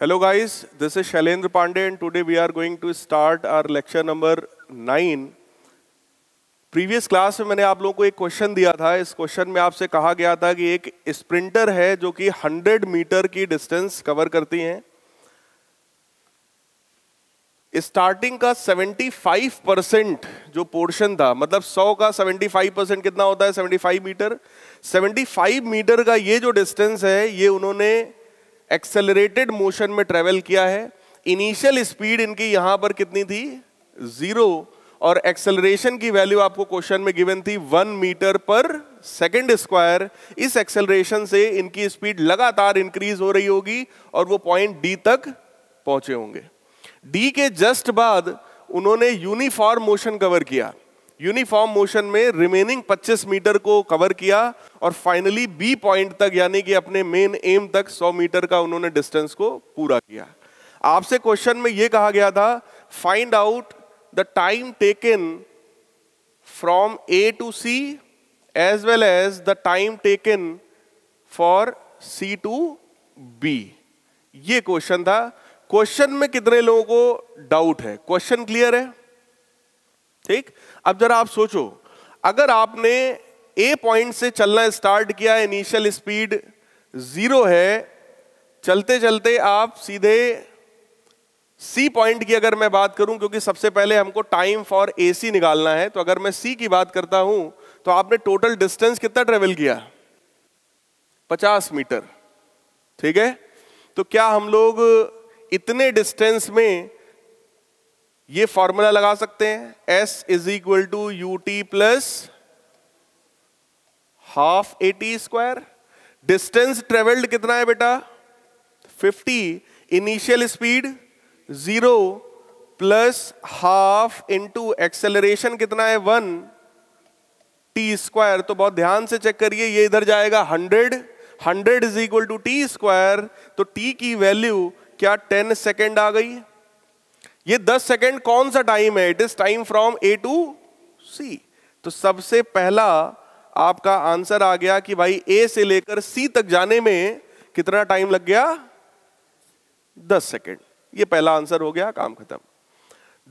Hello guys, this is Shailendra Pandey and today we are going to start our lecture number 9. Previous class में मैंने आप लोगों को एक क्वेश्चन दिया था. इस क्वेश्चन में आपसे कहा गया था कि एक स्प्रिंटर है जो कि 100 मीटर की डिस्टेंस कवर करती हैं. स्टार्टिंग का 75% जो पोर्शन था, मतलब 100 का 75% कितना होता है? 75 मीटर. 75 मीटर का ये जो डिस्टेंस है ये उन्होंने एक्सेलरेटेड मोशन में ट्रेवल किया है. इनिशियल स्पीड इनकी यहां पर कितनी थी? 0. और एक्सेलरेशन की वैल्यू आपको क्वेश्चन में गिवन थी 1 मीटर पर सेकेंड स्क्वायर. इस एक्सेलरेशन से इनकी स्पीड लगातार इंक्रीज हो रही होगी और वो पॉइंट डी तक पहुंचे होंगे. डी के जस्ट बाद उन्होंने यूनिफॉर्म मोशन कवर किया. यूनिफॉर्म मोशन में रिमेनिंग 25 मीटर को कवर किया और फाइनली बी पॉइंट तक यानी कि अपने मेन एम तक 100 मीटर का उन्होंने डिस्टेंस को पूरा किया. आपसे क्वेश्चन में यह कहा गया था find out the time taken from A to C as well as the time taken for C to B. ये क्वेश्चन था. क्वेश्चन में कितने लोगों को डाउट है? क्वेश्चन क्लियर है? ठीक. अब जरा आप सोचो, अगर आपने ए पॉइंट से चलना स्टार्ट किया, इनिशियल स्पीड 0 है, चलते चलते आप सीधे सी पॉइंट की अगर मैं बात करूं, क्योंकि सबसे पहले हमको टाइम फॉर एसी निकालना है, तो अगर मैं सी की बात करता हूं तो आपने टोटल डिस्टेंस कितना ट्रेवल किया? 50 मीटर. ठीक है. तो क्या हम लोग इतने डिस्टेंस में ये फॉर्मूला लगा सकते हैं? S is equal to ut plus half AT square. Distance travelled कितना है बेटा? 50. Initial speed 0 plus half into acceleration कितना है? 1 t स्क्वायर. तो बहुत ध्यान से चेक करिए, ये इधर जाएगा 100 is equal to T square. तो t की वैल्यू क्या 10 सेकेंड आ गई? ये 10 सेकेंड कौन सा टाइम है? It is time from A to C. तो सबसे पहला आपका आंसर आ गया कि भाई ए से लेकर सी तक जाने में कितना टाइम लग गया? 10 सेकेंड. ये पहला आंसर हो गया, काम खत्म.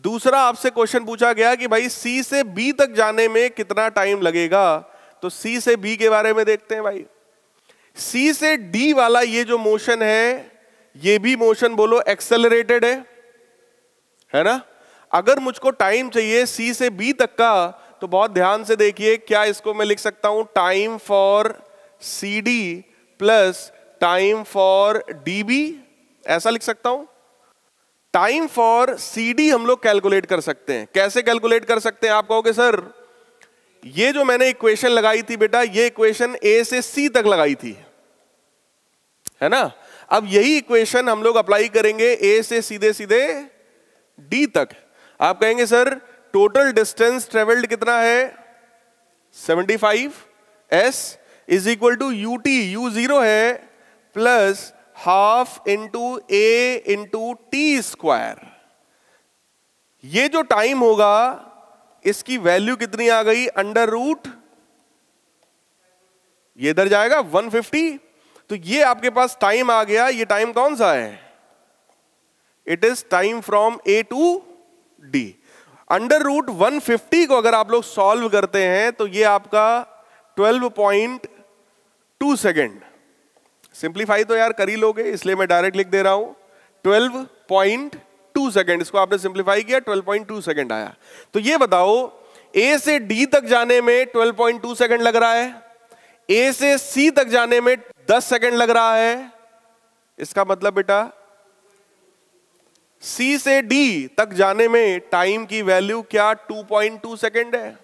दूसरा आपसे क्वेश्चन पूछा गया कि भाई सी से बी तक जाने में कितना टाइम लगेगा. तो सी से बी के बारे में देखते हैं. भाई सी से डी वाला ये जो मोशन है, ये भी मोशन बोलो एक्सेलरेटेड है ना. अगर मुझको टाइम चाहिए सी से बी तक का, तो बहुत ध्यान से देखिए, क्या इसको मैं लिख सकता हूं time for C D plus time for D B? ऐसा लिख सकता हूं. टाइम फॉर सी डी हम लोग कैलकुलेट कर सकते हैं. कैसे कैलकुलेट कर सकते हैं? आप कहोगे सर ये जो मैंने इक्वेशन लगाई थी बेटा, ये इक्वेशन ए से सी तक लगाई थी, है ना. अब यही इक्वेशन हम लोग अप्लाई करेंगे ए से सीधे सीधे डी तक. आप कहेंगे सर टोटल डिस्टेंस ट्रेवल्ड कितना है? 75. S is equal to ut, u 0 है, plus half into A into T square. ये जो टाइम होगा इसकी वैल्यू कितनी आ गई? अंडर रूट, ये इधर जाएगा 150. तो ये आपके पास टाइम आ गया. ये टाइम कौन सा है? It is time from A to D. Under root 150 को अगर आप लोग सॉल्व करते हैं तो ये आपका 12.2 सेकेंड. सिंप्लीफाई तो यार कर ही लोगे, इसलिए मैं डायरेक्ट लिख दे रहा हूं 12.2 सेकेंड. इसको आपने सिंप्लीफाई किया, 12.2 सेकेंड आया. तो ये बताओ, ए से डी तक जाने में 12.2 सेकेंड लग रहा है, ए से सी तक जाने में 10 सेकेंड लग रहा है. इसका मतलब बेटा सी से डी तक जाने में टाइम की वैल्यू क्या 2.2 सेकेंड है?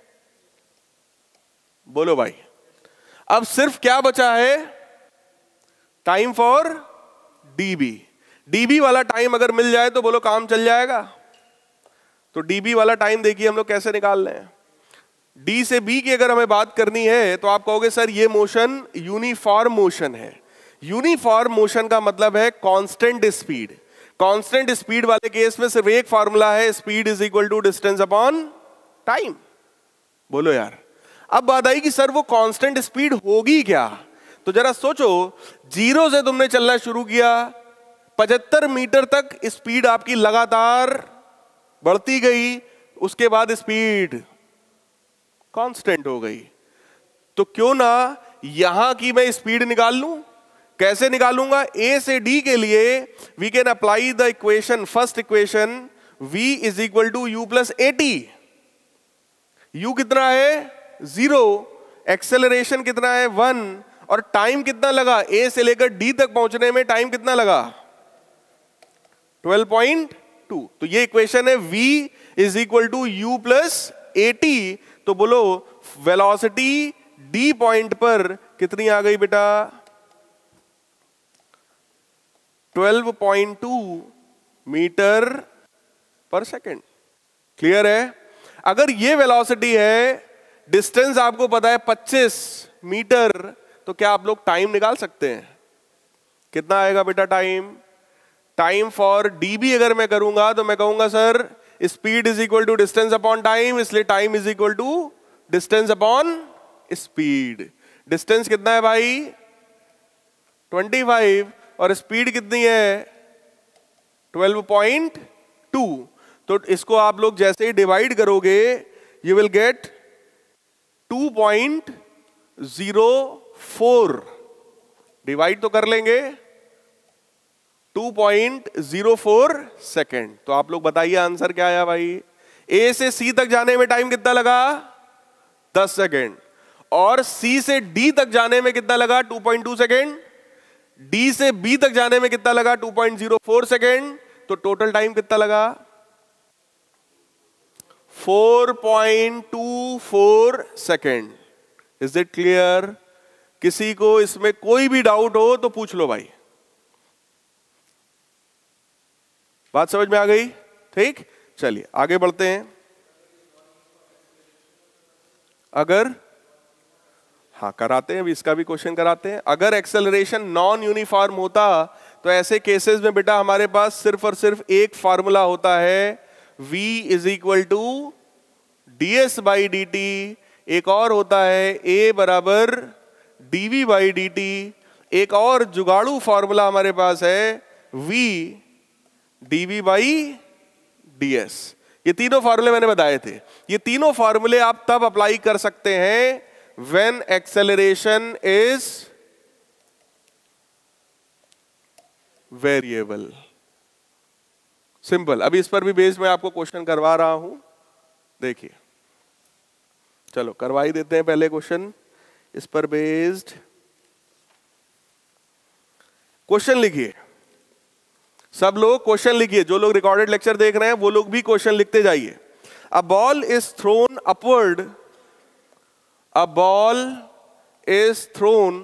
बोलो भाई. अब सिर्फ क्या बचा है? Time for dB. डीबी वाला टाइम अगर मिल जाए तो बोलो काम चल जाएगा. तो डीबी वाला टाइम देखिए हम लोग कैसे निकाल रहे हैं. डी से बी की अगर हमें बात करनी है तो आप कहोगे सर ये मोशन यूनिफॉर्म मोशन है. यूनिफॉर्म मोशन का मतलब है कांस्टेंट स्पीड. कांस्टेंट स्पीड वाले केस में सिर्फ एक फॉर्मूला है, speed is equal to distance upon time. बोलो यार. अब बात आई कि सर वो कांस्टेंट स्पीड होगी क्या? तो जरा सोचो, 0 से तुमने चलना शुरू किया, 75 मीटर तक स्पीड आपकी लगातार बढ़ती गई, उसके बाद स्पीड कांस्टेंट हो गई। तो क्यों ना यहां की मैं स्पीड निकाल लूं। कैसे निकालूंगा? ए से डी के लिए we can apply the equation, first equation v is equal to u plus a t. U कितना है? 0, एक्सेलरेशन कितना है? 1, और टाइम कितना लगा? ए से लेकर डी तक पहुंचने में टाइम कितना लगा? 12.2। तो ये इक्वेशन है v is equal to u plus a t. तो बोलो वेलोसिटी डी पॉइंट पर कितनी आ गई बेटा? 12.2 मीटर पर सेकेंड। क्लियर है? अगर ये वेलोसिटी है, डिस्टेंस आपको पता है 25 मीटर, तो क्या आप लोग टाइम निकाल सकते हैं? कितना आएगा बेटा टाइम? टाइम फॉर डीबी अगर मैं करूंगा तो मैं कहूंगा sir speed is equal to distance upon time, इसलिए time is equal to distance upon speed. Distance कितना है भाई? 25, और स्पीड कितनी है? 12.2। तो इसको आप लोग जैसे ही डिवाइड करोगे यू विल गेट 2.04। डिवाइड तो कर लेंगे, 2.04 सेकेंड। तो आप लोग बताइए आंसर क्या आया भाई? ए से सी तक जाने में टाइम कितना लगा? 10 सेकेंड। और सी से डी तक जाने में कितना लगा? 2.2 सेकेंड। डी से बी तक जाने में कितना लगा? 2.04 सेकेंड। तो टोटल टाइम कितना लगा? 4.24 सेकेंड। Is it clear? किसी को इसमें कोई भी डाउट हो तो पूछ लो भाई। बात समझ में आ गई? ठीक, चलिए आगे बढ़ते हैं। अगर हाँ कराते हैं, अभी इसका भी क्वेश्चन कराते हैं। अगर एक्सेलरेशन नॉन यूनिफॉर्म होता तो ऐसे केसेस में बेटा हमारे पास सिर्फ और सिर्फ एक फार्मूला होता है, v is equal to d s by d t. एक और होता है a बराबर dv बाई डी टी। एक और जुगाड़ू फार्मूला हमारे पास है v dv by D S. ये तीनों फार्मूले मैंने बताए थे। ये तीनों फार्मूले आप तब अप्लाई कर सकते हैं when acceleration is variable। Simple. अभी इस पर भी बेस्ड मैं आपको क्वेश्चन करवा रहा हूं, देखिए। चलो करवा ही देते हैं पहले क्वेश्चन इस पर बेस्ड। क्वेश्चन लिखिए, सब लोग क्वेश्चन लिखिए। जो लोग रिकॉर्डेड लेक्चर देख रहे हैं वो लोग भी क्वेश्चन लिखते जाइए। A ball is throne upward, a ball is thrown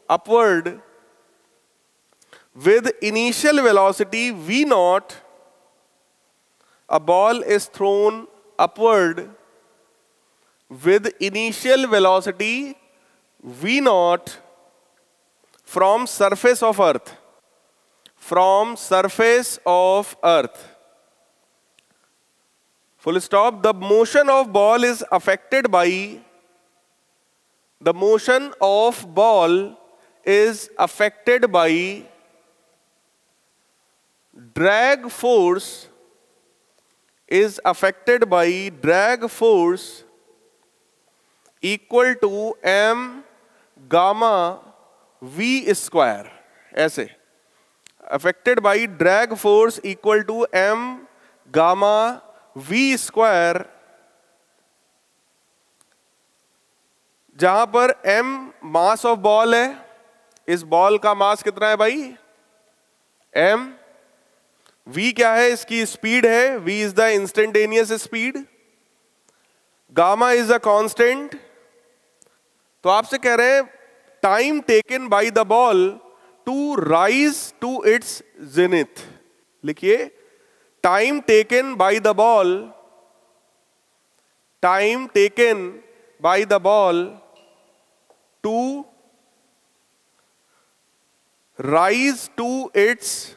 upward with initial velocity v naught. A ball is thrown upward with initial velocity v naught from surface of earth. From surface of earth. Full stop. The motion of ball is affected by The motion of ball is affected by drag force, is affected by drag force equal to m gamma v square. ऐसे affected by drag force equal to m gamma v square, जहां पर m mass of ball है। इस ball का मास कितना है भाई? m। v क्या है? इसकी स्पीड है, v is the instantaneous speed, gamma is the constant. तो आपसे कह रहे हैं time taken by the ball to rise to its zenith. लिखिए, time taken by the ball, time taken by the ball to rise to its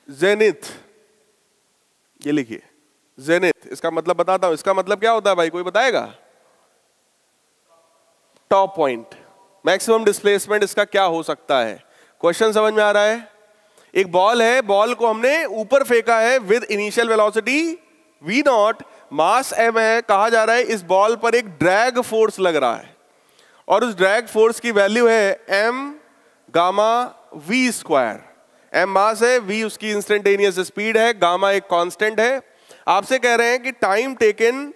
zenith। ये लिखिए zenith। इसका मतलब बताता हूं। इसका मतलब क्या होता है भाई, कोई बताएगा? Top point. मैक्सिमम डिस्प्लेसमेंट इसका क्या हो सकता है? क्वेश्चन समझ में आ रहा है? एक बॉल है, बॉल को हमने ऊपर फेंका है with initial velocity v not, mass m है, कहा जा रहा है इस बॉल पर एक ड्रैग फोर्स लग रहा है और उस ड्रैग फोर्स की वैल्यू है m gamma v square. m mass है, v उसकी इंस्टेंटेनियस स्पीड है, गामा एक कांस्टेंट है। आपसे कह रहे हैं कि time taken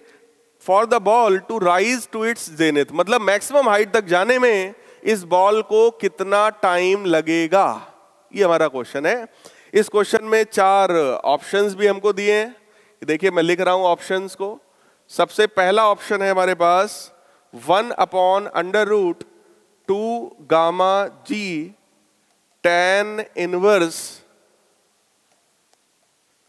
for the ball to rise to its zenith, मतलब मैक्सिमम हाइट तक जाने में इस बॉल को कितना टाइम लगेगा, ये हमारा क्वेश्चन है। इस क्वेश्चन में 4 ऑप्शंस भी हमको दिए हैं, देखिए मैं लिख रहा हूं ऑप्शंस को। सबसे पहला ऑप्शन है हमारे पास 1/√2 gamma g tan inverse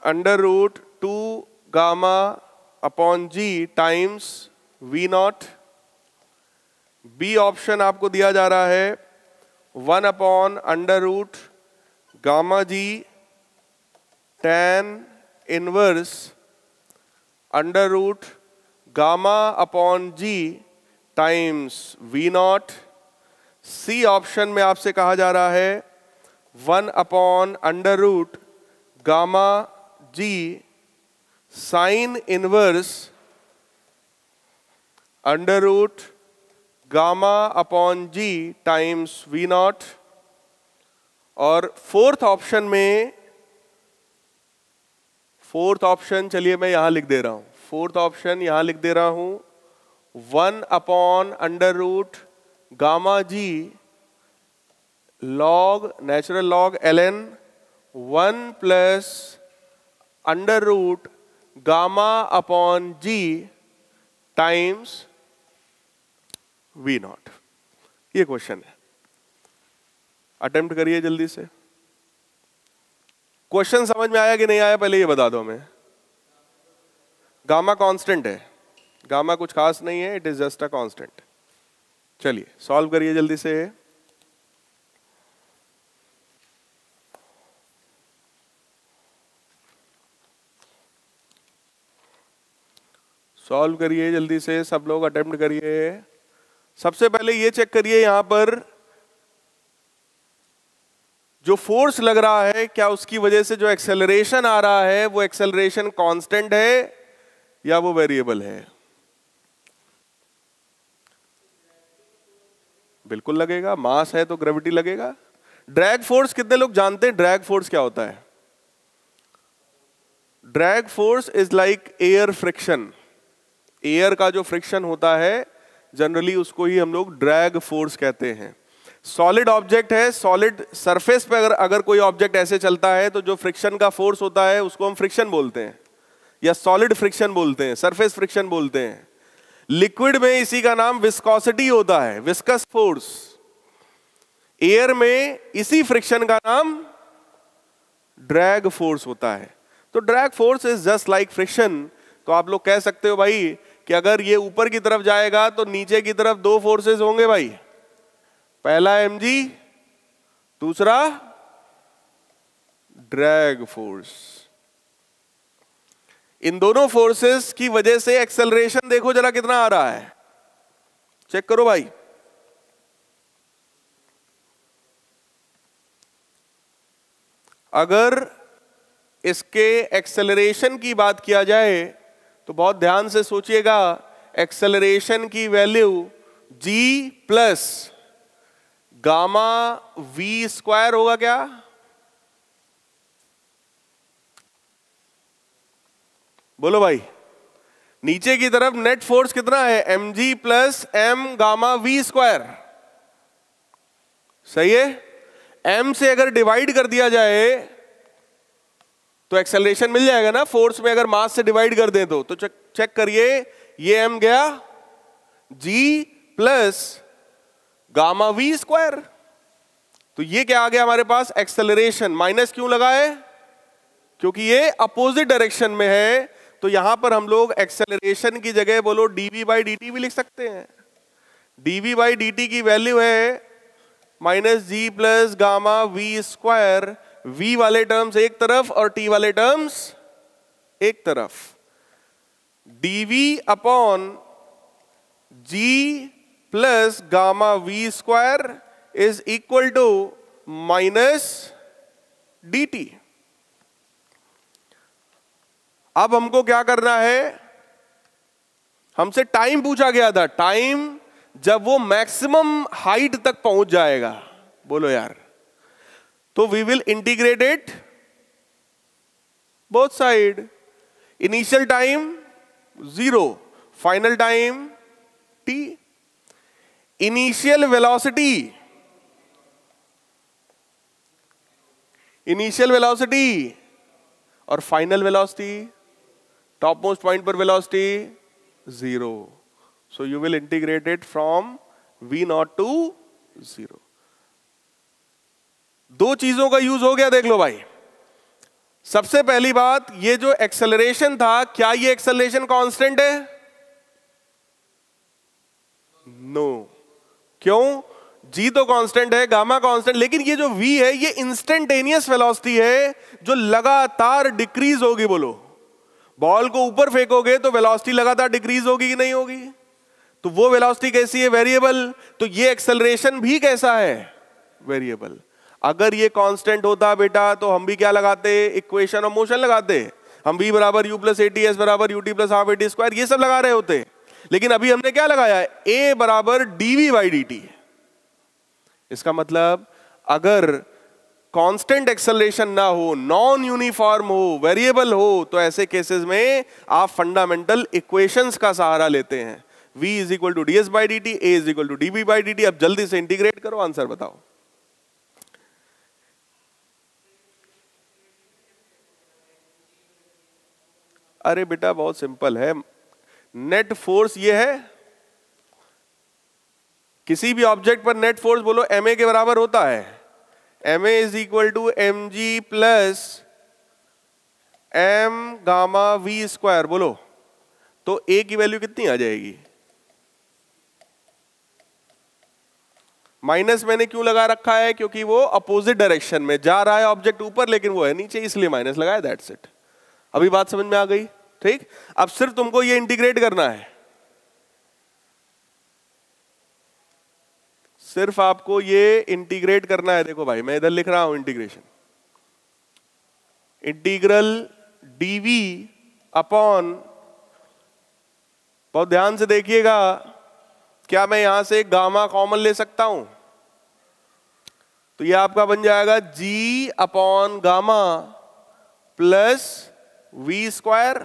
√2 gamma upon g times v naught. बी ऑप्शन आपको दिया जा रहा है 1/√2 gamma g tan inverse √2 gamma upon g times v naught. C option में आपसे कहा जा रहा है 1/√2 gamma g sine inverse √2 gamma upon g times v naught. और फोर्थ ऑप्शन चलिए मैं यहां लिख दे रहा हूं, फोर्थ ऑप्शन यहां लिख दे रहा हूं 1/√2 gamma g log natural log ln 1 plus √2 gamma upon g times v not. ये क्वेश्चन है, अटेम्प्ट करिए जल्दी से। क्वेश्चन समझ में आया कि नहीं आया पहले ये बता दो हमें। गामा कांस्टेंट है, गामा कुछ खास नहीं है, it is just a constant. चलिए सॉल्व करिए जल्दी से। सॉल्व करिए जल्दी से, सब लोग अटेम्प्ट करिए। सबसे पहले ये चेक करिए यहां पर जो फोर्स लग रहा है क्या उसकी वजह से जो एक्सेलरेशन आ रहा है वो एक्सेलरेशन कांस्टेंट है या वो वेरिएबल है? बिल्कुल लगेगा, मास है तो ग्रेविटी लगेगा। ड्रैग फोर्स कितने लोग जानते हैं ड्रैग फोर्स क्या होता है? Drag force is like air friction. Air का जो फ्रिक्शन होता है जनरली उसको ही हम लोग ड्रैग फोर्स कहते हैं। सॉलिड ऑब्जेक्ट है, सॉलिड सरफेस पे अगर कोई ऑब्जेक्ट ऐसे चलता है तो जो फ्रिक्शन का फोर्स होता है उसको हम फ्रिक्शन बोलते हैं या सॉलिड फ्रिक्शन बोलते हैं, सरफेस फ्रिक्शन बोलते हैं। लिक्विड में इसी का नाम विस्कोसिटी होता है, विस्कस फोर्स। एयर में इसी फ्रिक्शन का नाम ड्रैग फोर्स होता है। तो drag force is just like friction. तो आप लोग कह सकते हो भाई कि अगर ये ऊपर की तरफ जाएगा तो नीचे की तरफ 2 फोर्सेस होंगे भाई, पहला mg, दूसरा ड्रैग फोर्स। इन दोनों फोर्सेस की वजह से एक्सेलरेशन देखो जरा कितना आ रहा है, चेक करो भाई। अगर इसके एक्सेलरेशन की बात किया जाए तो बहुत ध्यान से सोचिएगा, एक्सेलरेशन की value g plus gamma v square होगा क्या? बोलो भाई। नीचे की तरफ नेट फोर्स कितना है? mg plus m gamma v square, सही है। m से अगर डिवाइड कर दिया जाए तो एक्सेलरेशन मिल जाएगा ना, फोर्स में अगर मास से डिवाइड कर दें तो चेक करिए, ये m गया g plus gamma v square, तो ये क्या आ गया हमारे पास? एक्सेलरेशन। माइनस क्यों लगा है? क्योंकि ये अपोजिट डायरेक्शन में है, तो यहां पर हम लोग एक्सेलरेशन की जगह बोलो dv/dt भी लिख सकते हैं। dv/dt की वैल्यू है -g plus gamma v square, v वाले टर्म्स एक तरफ और t वाले टर्म्स एक तरफ। dv upon g plus gamma v square is equal to minus dt। अब हमको क्या करना है, हमसे टाइम पूछा गया था, टाइम जब वो मैक्सिमम हाइट तक पहुंच जाएगा, बोलो यार, तो we will integrate it both side. Initial time 0, final time t। Initial velocity और final velocity, top most point पर velocity 0। So you will integrate it from v0 to 0। दो चीजों का यूज हो गया, देख लो भाई। सबसे पहली बात, ये जो एक्सेलरेशन था, क्या ये एक्सेलरेशन कांस्टेंट है? नो। क्यों? g तो कांस्टेंट है, गामा कांस्टेंट, लेकिन ये जो v है ये इंस्टेंटेनियस वेलोसिटी है जो लगातार डिक्रीज होगी। बोलो, बॉल को ऊपर फेंकोगे तो वेलोसिटी लगातार डिक्रीज होगी कि नहीं होगी? तो वो वेलोसिटी कैसी है? वेरिएबल। तो ये एक्सेलरेशन भी कैसा है? वेरिएबल। अगर ये कांस्टेंट होता बेटा तो हम भी क्या लगाते? इक्वेशन ऑफ मोशन लगाते। हम v बराबर u प्लस AT, s बराबर ut plus half AT square, ये सब लगा रहे होते। लेकिन अभी हमने क्या लगाया है? a बराबर dv बाई dt। इसका मतलब अगर कांस्टेंट एक्सेलरेशन ना हो, नॉन यूनिफॉर्म हो, वेरिएबल हो, तो ऐसे केसेस में आप फंडामेंटल इक्वेशंस का सहारा लेते हैं। v is equal to ds by dt, a is equal to dv by dt। अब जल्दी से इंटीग्रेट करो, आंसर बताओ। अरे बेटा बहुत सिंपल है, नेट फोर्स ये है, किसी भी ऑब्जेक्ट पर नेट फोर्स बोलो ma के बराबर होता है। ma is equal to mg plus m gamma v square. बोलो तो a की वैल्यू कितनी आ जाएगी? माइनस मैंने क्यों लगा रखा है? क्योंकि वो अपोजिट डायरेक्शन में जा रहा है ऑब्जेक्ट ऊपर, लेकिन वो है नीचे, इसलिए माइनस लगाया, दैट्स इट। अभी बात समझ में आ गई? ठीक। अब सिर्फ तुमको ये इंटीग्रेट करना है, सिर्फ आपको ये इंटीग्रेट करना है। देखो भाई मैं इधर लिख रहा हूं इंटीग्रेशन, इंटीग्रल dv अपॉन, बहुत ध्यान से देखिएगा, क्या मैं यहां से गामा कॉमन ले सकता हूं? तो ये आपका बन जाएगा g upon gamma plus v square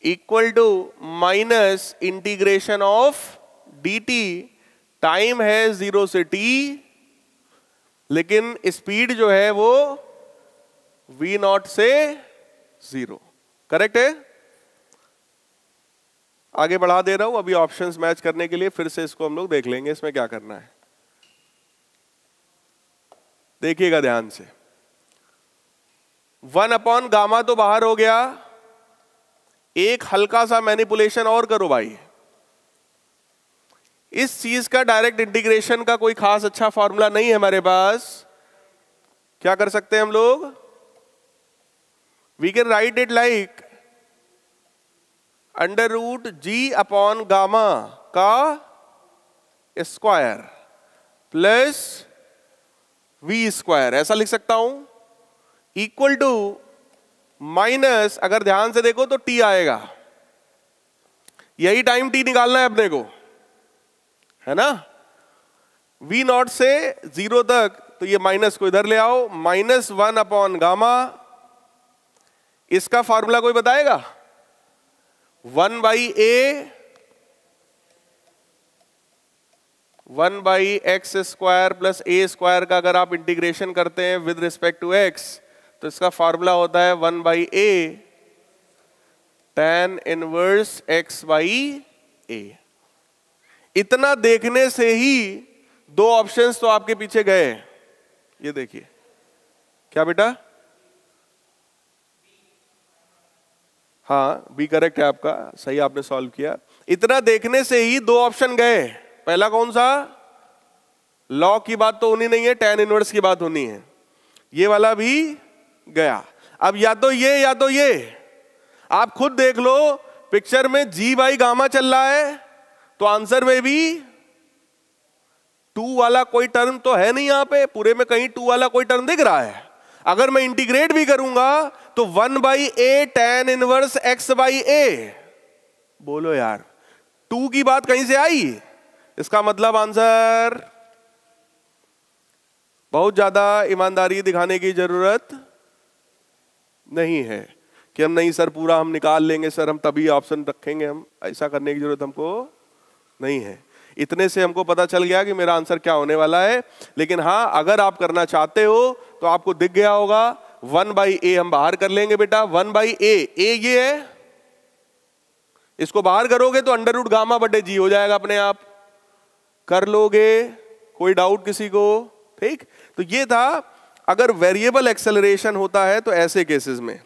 equal to minus integration of dt। Time है 0 से t, लेकिन स्पीड जो है वो v0 से 0। करेक्ट है? आगे बढ़ा दे रहा हूं, अभी ऑप्शंस मैच करने के लिए फिर से इसको हम लोग देख लेंगे, इसमें क्या करना है। देखिएगा ध्यान से, 1 अपॉन गामा तो बाहर हो गया, एक हल्का सा मैनिपुलेशन और करो भाई। इस चीज का डायरेक्ट इंटीग्रेशन का कोई खास अच्छा फॉर्मूला नहीं है हमारे पास। क्या कर सकते हैं हम लोग? We can write it like under root g upon gamma का स्क्वायर प्लस v स्क्वायर, ऐसा लिख सकता हूं, इक्वल टू माइनस, अगर ध्यान से देखो तो t आएगा, यही टाइम t निकालना है अपने को, है ना? v0 से 0 तक, तो ये माइनस को इधर ले आओ, -1 अपॉन गामा, इसका फॉर्मूला कोई बताएगा? 1 by a 1 by x square plus a square का अगर आप इंटीग्रेशन करते हैं विद रिस्पेक्ट टू x, तो इसका फॉर्मूला होता है 1 by a tan inverse x by a। इतना देखने से ही दो ऑप्शंस तो आपके पीछे गए। ये देखिए, क्या बेटा? हाँ बी करेक्ट है आपका, सही आपने सॉल्व किया। इतना देखने से ही दो ऑप्शन गए। पहला कौन सा? लॉ की बात तो होनी नहीं है, tan इनवर्स की बात होनी है। ये वाला भी गया। अब या तो ये या तो ये, आप खुद देख लो, पिक्चर में g बाई गामा चल रहा है, तो आंसर में भी 2 वाला कोई टर्म तो है नहीं, यहां पे पूरे में कहीं 2 वाला कोई टर्म दिख रहा है। अगर मैं इंटीग्रेट भी करूंगा तो 1/a tan इनवर्स x/a। बोलो यार, 2 की बात कहीं से आई? इसका मतलब आंसर, बहुत ज्यादा ईमानदारी दिखाने की जरूरत नहीं है कि हम नहीं सर पूरा हम निकाल लेंगे सर, हम तभी ऑप्शन रखेंगे, हम ऐसा करने की जरूरत हमको नहीं है। इतने से हमको पता चल गया कि मेरा आंसर क्या होने वाला है। लेकिन हाँ, अगर आप करना चाहते हो तो आपको दिख गया होगा 1/a हम बाहर कर लेंगे बेटा। 1/a, a ये है, इसको बाहर करोगे तो √γ/g हो जाएगा अपने आप। कर लोगे? कोई डाउट किसी को? ठीक, तो ये था अगर वेरिएबल एक्सेलरेशन होता है तो ऐसे केसेस में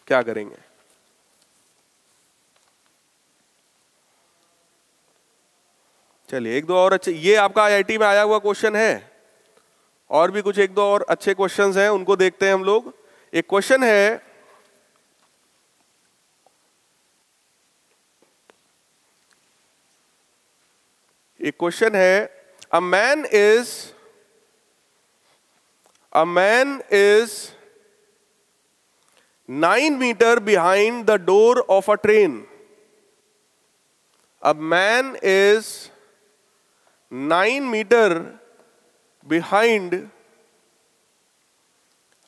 क्या करेंगे। चलिए एक दो और अच्छे, ये आपका आईआईटी में आया हुआ क्वेश्चन है, और भी कुछ एक दो और अच्छे क्वेश्चंस हैं, उनको देखते हैं हम लोग। एक क्वेश्चन है, a man is 9 meters behind the door of a train. A man is 9 meters behind.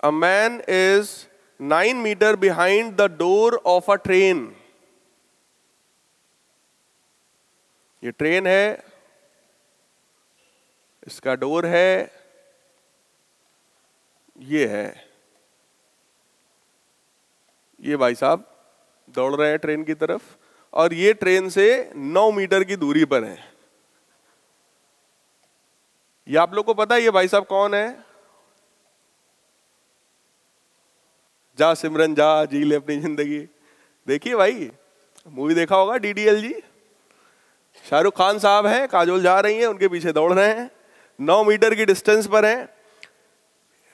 A man is 9 meters behind the door of a train. ये ट्रेन है, इसका डोर है, ये है। ये भाई साहब दौड़ रहे हैं ट्रेन की तरफ, और ये ट्रेन से 9 मीटर की दूरी पर है। ये आप लोग को पता है ये भाई साहब कौन है? जा सिमरन जा, जी ले अपनी जिंदगी। देखिए भाई, मूवी देखा होगा DDLJ, शाहरुख खान साहब हैं, काजोल जा रही हैं, उनके पीछे दौड़ रहे हैं, 9 मीटर की डिस्टेंस पर हैं।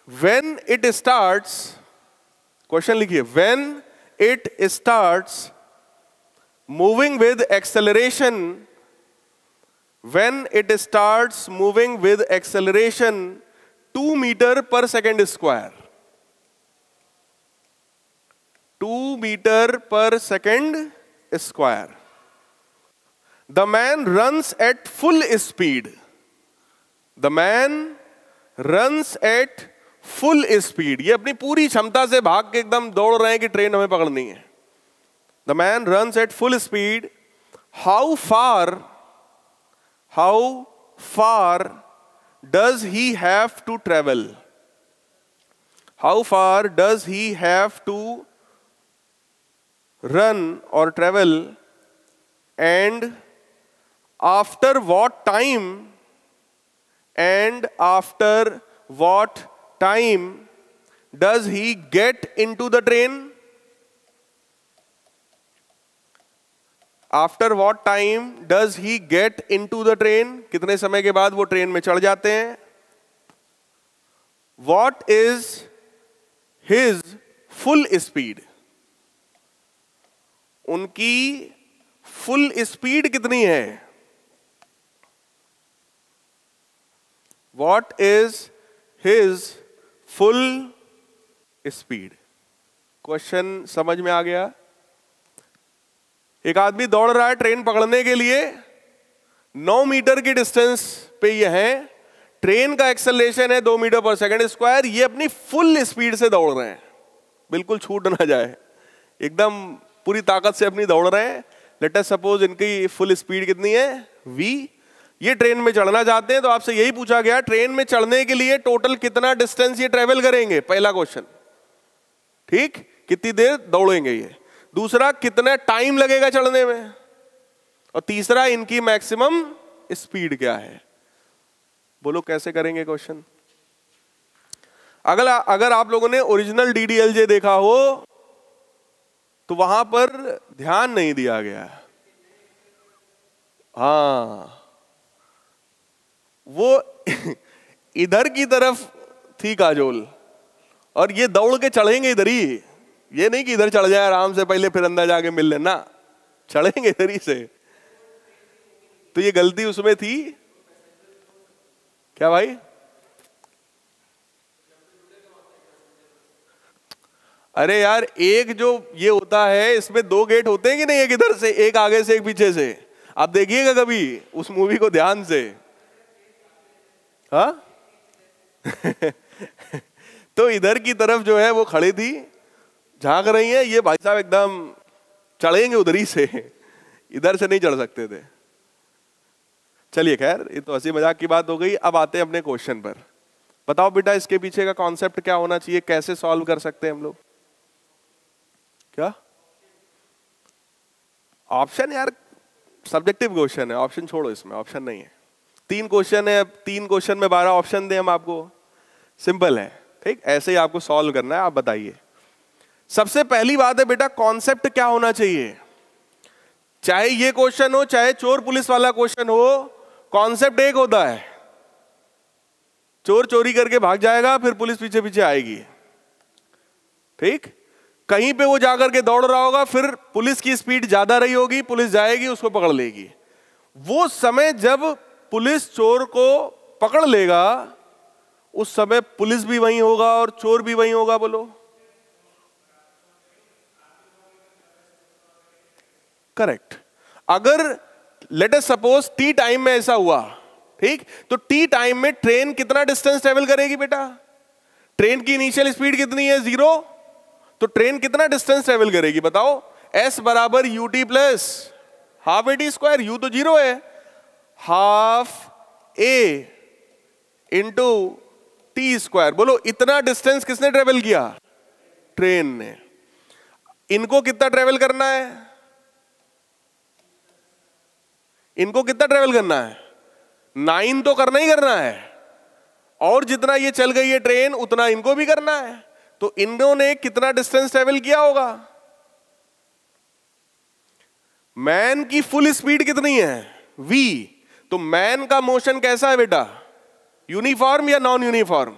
When it starts, क्वेश्चन लिखिए, when it starts moving with acceleration, when it starts moving with acceleration 2 meter per second square, 2 meter per second square, the man runs at full speed. The man runs at full speed. ये अपनी पूरी क्षमता से भाग के एकदम दौड़ रहे हैं कि ट्रेन हमें पकड़नी है। The man runs at full speed. How far does he have to travel? How far does he have to run or travel, and after what time? And after what time does he get into the train? After what time does he get into the train? कितने समय के बाद वो train में चढ़ जाते हैं? What is his full speed? उनकी फुल स्पीड कितनी है? What is his full speed? Question समझ में आ गया? एक आदमी दौड़ रहा है ट्रेन पकड़ने के लिए, 9 मीटर की डिस्टेंस पे ये है, ट्रेन का एक्सेलरेशन है 2 मीटर पर सेकंड स्क्वायर, ये अपनी फुल स्पीड से दौड़ रहे हैं, बिल्कुल छूट ना जाए, एकदम पूरी ताकत से अपनी दौड़ रहे हैं। लेट अस सपोज इनकी फुल स्पीड कितनी है? v। ये ट्रेन में चढ़ना चाहते हैं तो आपसे यही पूछा गया, ट्रेन में चढ़ने के लिए टोटल कितना डिस्टेंस ये ट्रेवल करेंगे? पहला क्वेश्चन, ठीक, कितनी देर दौड़ेंगे ये। दूसरा, कितना टाइम लगेगा चढ़ने में, और तीसरा, इनकी मैक्सिमम स्पीड क्या है। बोलो कैसे करेंगे क्वेश्चन। अगर आप लोगों ने ओरिजिनल DDLJ देखा हो तो वहां पर ध्यान नहीं दिया गया। हाँ, वो इधर की तरफ थी काजोल, और ये दौड़ के चढ़ेंगे इधर ही, ये नहीं कि इधर चढ़ जाए आराम से पहले फिर अंदर जाके मिल लेना, चढ़ेंगे इधर ही से। तो ये गलती उसमें थी क्या भाई? अरे यार, एक जो ये होता है इसमें 2 गेट होते हैं कि नहीं, एक इधर से एक आगे से एक पीछे से। आप देखिएगा कभी उस मूवी को ध्यान से। हाँ तो इधर की तरफ जो है वो खड़ी थी, झांक रही है, ये भाई साहब एकदम चढ़ेंगे उधर ही से, इधर से नहीं चढ़ सकते थे। चलिए खैर, ये तो हंसी मजाक की बात हो गई। अब आते हैं अपने क्वेश्चन पर। बताओ बेटा, इसके पीछे का कॉन्सेप्ट क्या होना चाहिए, कैसे सॉल्व कर सकते हैं हम लोग? क्या ऑप्शन? यार सब्जेक्टिव क्वेश्चन है, ऑप्शन छोड़ो, इसमें ऑप्शन नहीं है। 3 क्वेश्चन है, 3 क्वेश्चन में 12 ऑप्शन दें हम आपको, सिंपल है। ठीक, ऐसे ही आपको सॉल्व करना है। आप बताइए, सबसे पहली बात है बेटा, कॉन्सेप्ट क्या होना चाहिए? चाहे ये क्वेश्चन हो, चाहे चोर पुलिस वाला क्वेश्चन हो, कॉन्सेप्ट एक होता है। चोर चोरी करके भाग जाएगा, फिर पुलिस पीछे पीछे आएगी। ठीक, कहीं पे वो जाकर के दौड़ रहा होगा, फिर पुलिस की स्पीड ज्यादा रही होगी, पुलिस जाएगी, उसको पकड़ लेगी। वो समय जब पुलिस चोर को पकड़ लेगा, उस समय पुलिस भी वहीं होगा और चोर भी वहीं होगा। बोलो करेक्ट। अगर late us suppose T time में ऐसा हुआ, ठीक, तो टी टाइम में ट्रेन कितना डिस्टेंस ट्रेवल करेगी बेटा? ट्रेन की इनिशियल स्पीड कितनी है? 0। तो ट्रेन कितना डिस्टेंस ट्रेवल करेगी बताओ? S बराबर ut plus half A T square. u तो 0 है, half a into T square. बोलो इतना डिस्टेंस किसने ट्रेवल किया? ट्रेन ने। इनको कितना ट्रेवल करना है? इनको कितना ट्रेवल करना है? 9 तो करना ही करना है, और जितना ये चल गई है ट्रेन उतना इनको भी करना है। तो इन्होंने कितना डिस्टेंस ट्रेवल किया होगा? मैन की फुल स्पीड कितनी है? v। तो मैन का मोशन कैसा है बेटा? यूनिफॉर्म या नॉन यूनिफॉर्म?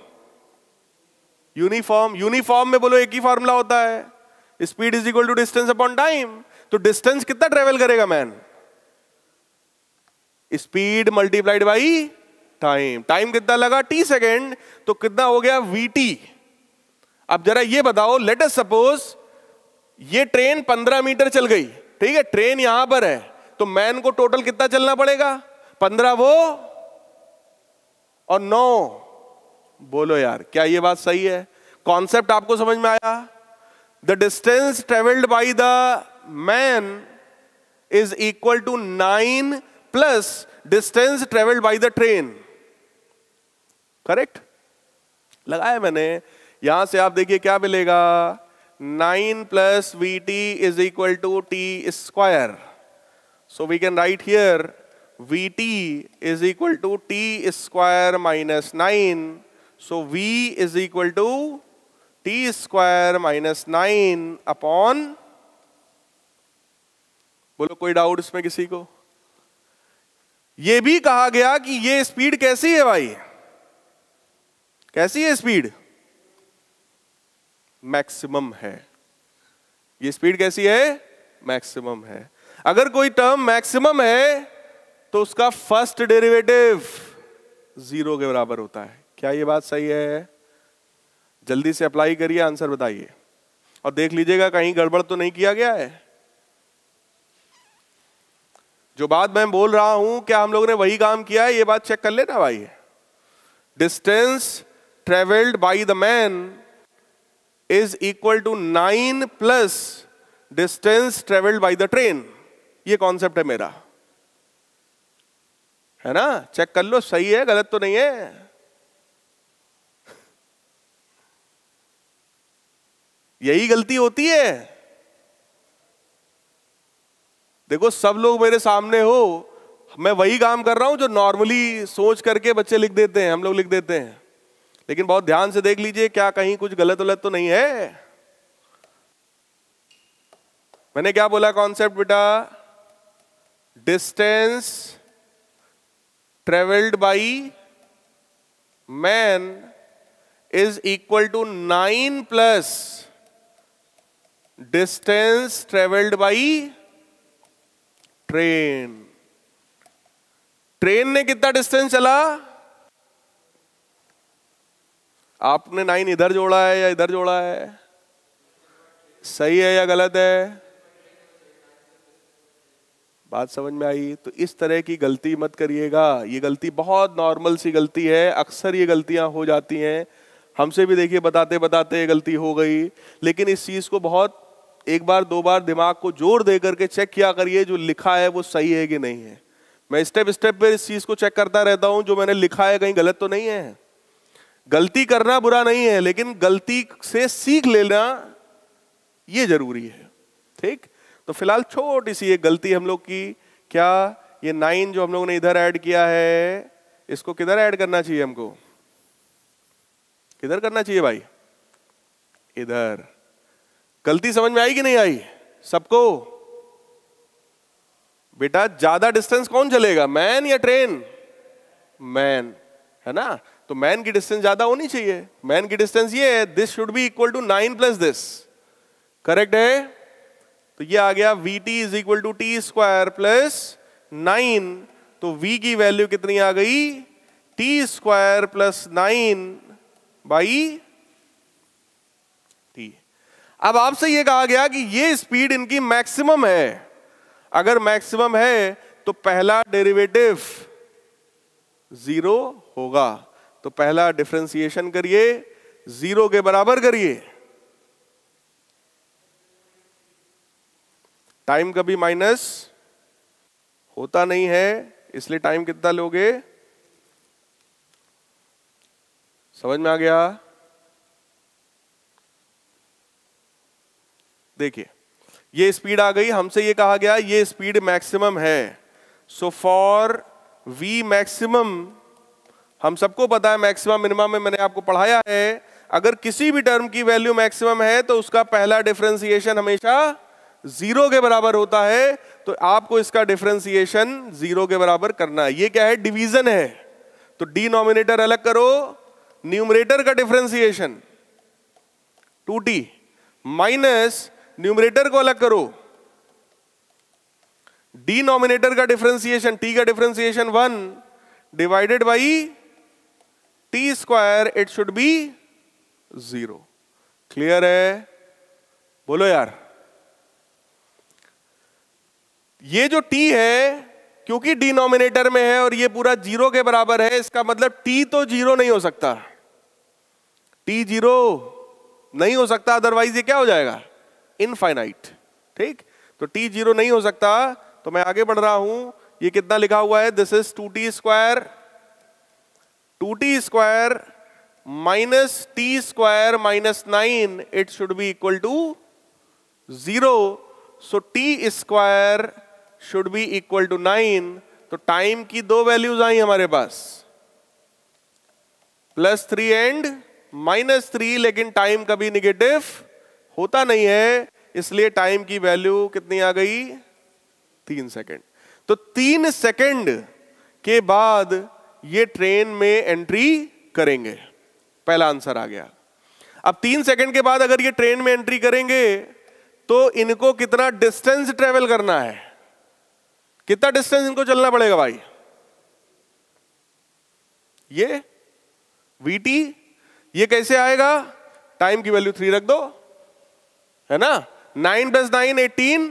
यूनिफॉर्म। यूनिफॉर्म में बोलो एक ही फॉर्मूला होता है, speed is equal to distance upon time. तो डिस्टेंस कितना ट्रेवल करेगा man? Speed multiplied by time. Time कितना लगा? t second. तो कितना हो गया? vt। अब जरा ये बताओ, लेट अस सपोज ये ट्रेन 15 मीटर चल गई, ठीक है, ट्रेन यहां पर है, तो मैन को टोटल कितना चलना पड़ेगा? 15 वो और 9। बोलो यार, क्या ये बात सही है? कॉन्सेप्ट आपको समझ में आया? The distance travelled by the man is equal to 9 plus distance travelled by the train. Correct लगाया मैंने। यहां से आप देखिए क्या मिलेगा? 9 plus v t is equal to T square. So we can write here v t is equal to T square minus 9। So v is equal to T square minus 9 upon. बोलो कोई डाउट इसमें किसी को? यह भी कहा गया कि ये स्पीड कैसी है भाई? कैसी है स्पीड? मैक्सिमम है। ये स्पीड कैसी है? मैक्सिमम है। अगर कोई टर्म मैक्सिमम है तो उसका फर्स्ट डेरिवेटिव 0 के बराबर होता है। क्या ये बात सही है? जल्दी से अप्लाई करिए, आंसर बताइए और देख लीजिएगा कहीं गड़बड़ तो नहीं किया गया है। जो बात मैं बोल रहा हूं, क्या हम लोगों ने वही काम किया है? ये बात चेक कर लेना भाई। Distance travelled by the man is equal to 9 plus distance travelled by the train. ये कॉन्सेप्ट है मेरा, है ना? चेक कर लो, सही है, गलत तो नहीं है। यही गलती होती है। देखो सब लोग मेरे सामने हो, मैं वही काम कर रहा हूं जो नॉर्मली सोच करके बच्चे लिख देते हैं, हम लोग लिख देते हैं। लेकिन बहुत ध्यान से देख लीजिए, क्या कहीं कुछ गलत गलत तो नहीं है। मैंने क्या बोला कॉन्सेप्ट बेटा? Distance travelled by man is equal to 9 plus distance travelled by train. Train ने कितना डिस्टेंस चला? आपने 9 इधर जोड़ा है या इधर जोड़ा है? सही है या गलत है? बात समझ में आई? तो इस तरह की गलती मत करिएगा, ये गलती बहुत नॉर्मल सी गलती है, अक्सर ये गलतियां हो जाती हैं। हमसे भी देखिए बताते बताते ये गलती हो गई, लेकिन इस चीज को बहुत एक बार दो बार दिमाग को जोर दे करके चेक किया करिए जो लिखा है वो सही है कि नहीं है। मैं स्टेप स्टेप पे इस चीज को चेक करता रहता हूं, जो मैंने लिखा है कहीं गलत तो नहीं है। गलती करना बुरा नहीं है, लेकिन गलती से सीख लेना ये जरूरी है, ठीक? तो फिलहाल छोटी सी एक गलती हम लोग की, क्या ये 9 जो हम लोगों ने इधर ऐड किया है, इसको किधर ऐड करना चाहिए? हमको किधर करना चाहिए भाई? इधर। गलती समझ में आई कि नहीं आई सबको? बेटा ज्यादा डिस्टेंस कौन चलेगा, मैन या ट्रेन? मैन, है ना? तो मैन की डिस्टेंस ज्यादा होनी चाहिए। मैन की डिस्टेंस ये है, this should be equal to 9 plus this, correct है? तो ये आ गया vt is equal to T square plus 9। तो v की वैल्यू कितनी आ गई? T square plus 9 by t. अब आपसे ये कहा गया कि ये स्पीड इनकी मैक्सिमम है। अगर मैक्सिमम है तो पहला डेरिवेटिव 0 होगा। तो पहला डिफरेंशिएशन करिए, 0 के बराबर करिए। टाइम कभी माइनस होता नहीं है, इसलिए टाइम कितना लोगे? समझ में आ गया? देखिए ये स्पीड आ गई, हमसे ये कहा गया ये स्पीड मैक्सिमम है। सो फॉर v मैक्सिमम, हम सबको पता है मैक्सिमम मिनिमम में मैंने आपको पढ़ाया है, अगर किसी भी टर्म की वैल्यू मैक्सिमम है तो उसका पहला डिफरेंशिएशन हमेशा 0 के बराबर होता है। तो आपको इसका डिफरेंशिएशन 0 के बराबर करना है। ये क्या है? डिवीजन है। तो डिनोमिनेटर अलग करो, न्यूमरेटर का डिफरेंशिएशन 2t माइनस न्यूमरेटर को अलग करो, डिनोमिनेटर का डिफरेंशिएशन t का differentiation 1 divided by T square, it should B 0। Clear है? बोलो यार। ये जो t है क्योंकि डिनोमिनेटर में है और ये पूरा 0 के बराबर है, इसका मतलब t तो 0 नहीं हो सकता, t 0 नहीं हो सकता, अदरवाइज ये क्या हो जाएगा? इनफाइनाइट, ठीक? तो t 0 नहीं हो सकता। तो मैं आगे बढ़ रहा हूं, ये कितना लिखा हुआ है? This is 2t square, 2t square minus t square minus 9, it should be equal to 0। So t square should be equal to 9। तो टाइम की दो वैल्यूज आई हमारे पास, +3 एंड -3, लेकिन टाइम कभी निगेटिव होता नहीं है, इसलिए टाइम की वैल्यू कितनी आ गई? 3 सेकेंड। तो 3 सेकेंड के बाद ये ट्रेन में एंट्री करेंगे, पहला आंसर आ गया। अब 3 सेकेंड के बाद अगर ये ट्रेन में एंट्री करेंगे तो इनको कितना डिस्टेंस ट्रेवल करना है? कितना डिस्टेंस इनको चलना पड़ेगा भाई? ये vt, ये कैसे आएगा? टाइम की वैल्यू 3 रख दो, है ना? 9 + 9 18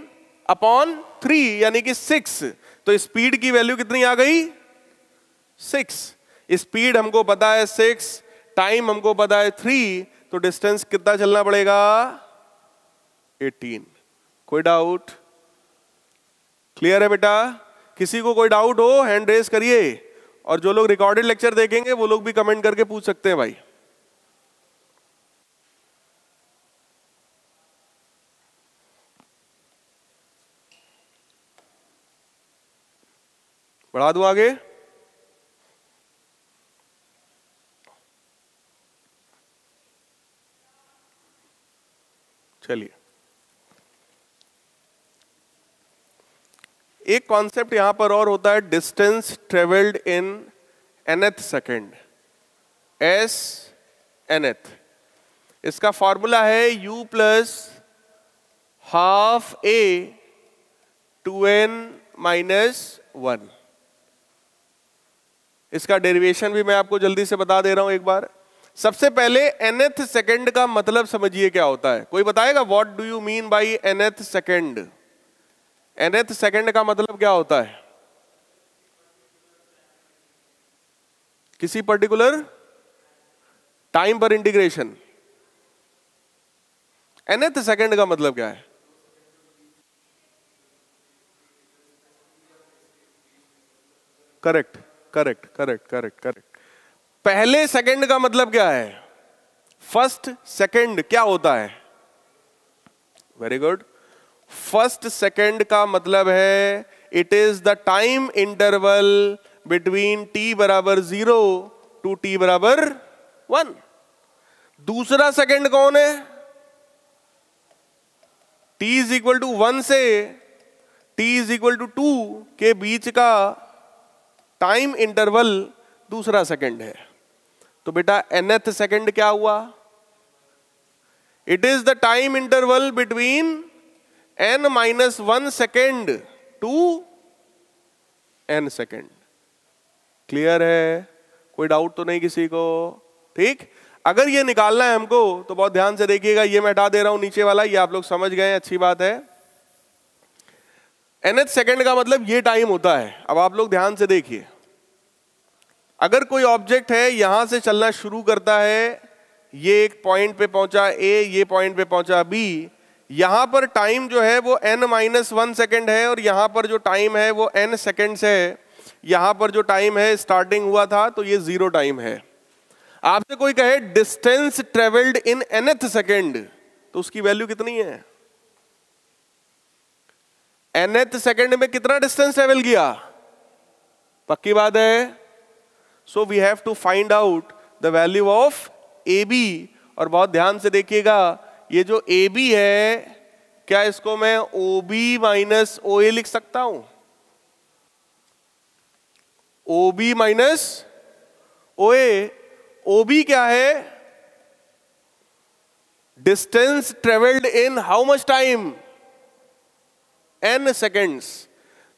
अपॉन 3 यानी कि 6। तो स्पीड की वैल्यू कितनी आ गई? 6। स्पीड हमको पता है 6, टाइम हमको पता है 3, तो डिस्टेंस कितना चलना पड़ेगा? 18। कोई डाउट? क्लियर है बेटा? किसी को कोई डाउट हो हैंड रेज करिए, और जो लोग रिकॉर्डेड लेक्चर देखेंगे वो लोग भी कमेंट करके पूछ सकते हैं भाई। बढ़ा दूं आगे? चलिए, एक कॉन्सेप्ट यहां पर और होता है, distance travelled in nth second, s nth। इसका फॉर्मूला है u + ½ a 2n - 1। इसका डेरिवेशन भी मैं आपको जल्दी से बता दे रहा हूं एक बार। सबसे पहले nth सेकंड का मतलब समझिए क्या होता है। कोई बताएगा what do you mean by nth second? nth second का मतलब क्या होता है? किसी पर्टिकुलर टाइम पर इंटीग्रेशन। nth सेकंड का मतलब क्या है? Correct correct correct correct correct. पहले सेकंड का मतलब क्या है? फर्स्ट सेकंड क्या होता है? Very good. फर्स्ट सेकंड का मतलब है it is the time interval between t बराबर 0 टू t बराबर 1। दूसरा सेकंड कौन है? t इज इक्वल टू 1 से t इज इक्वल टू 2 के बीच का टाइम इंटरवल दूसरा सेकंड है। तो बेटा nth सेकंड क्या हुआ? It is the time interval between n-1 second to n second. Clear है? कोई डाउट तो नहीं किसी को? ठीक। अगर ये निकालना है हमको तो बहुत ध्यान से देखिएगा, ये मैं हटा दे रहा हूं नीचे वाला, ये आप लोग समझ गए, अच्छी बात है। nth सेकेंड का मतलब ये टाइम होता है। अब आप लोग ध्यान से देखिए, अगर कोई ऑब्जेक्ट है यहां से चलना शुरू करता है, ये एक पॉइंट पे पहुंचा A, ये पॉइंट पे पहुंचा B, यहां पर टाइम जो है वो n-1 सेकेंड है और यहां पर जो टाइम है वो n सेकेंड्स है। यहां पर जो टाइम है स्टार्टिंग हुआ था तो ये 0 टाइम है। आपसे कोई कहे distance travelled in nth second, तो उसकी वैल्यू कितनी है? nth सेकेंड में कितना डिस्टेंस ट्रेवल किया? पक्की बात है। So we have to find out the value of AB। और बहुत ध्यान से देखिएगा, ये जो AB है, क्या इसको मैं OB माइनस OA लिख सकता हूं? OB minus OA। OB क्या है? Distance travelled in how much time? n seconds.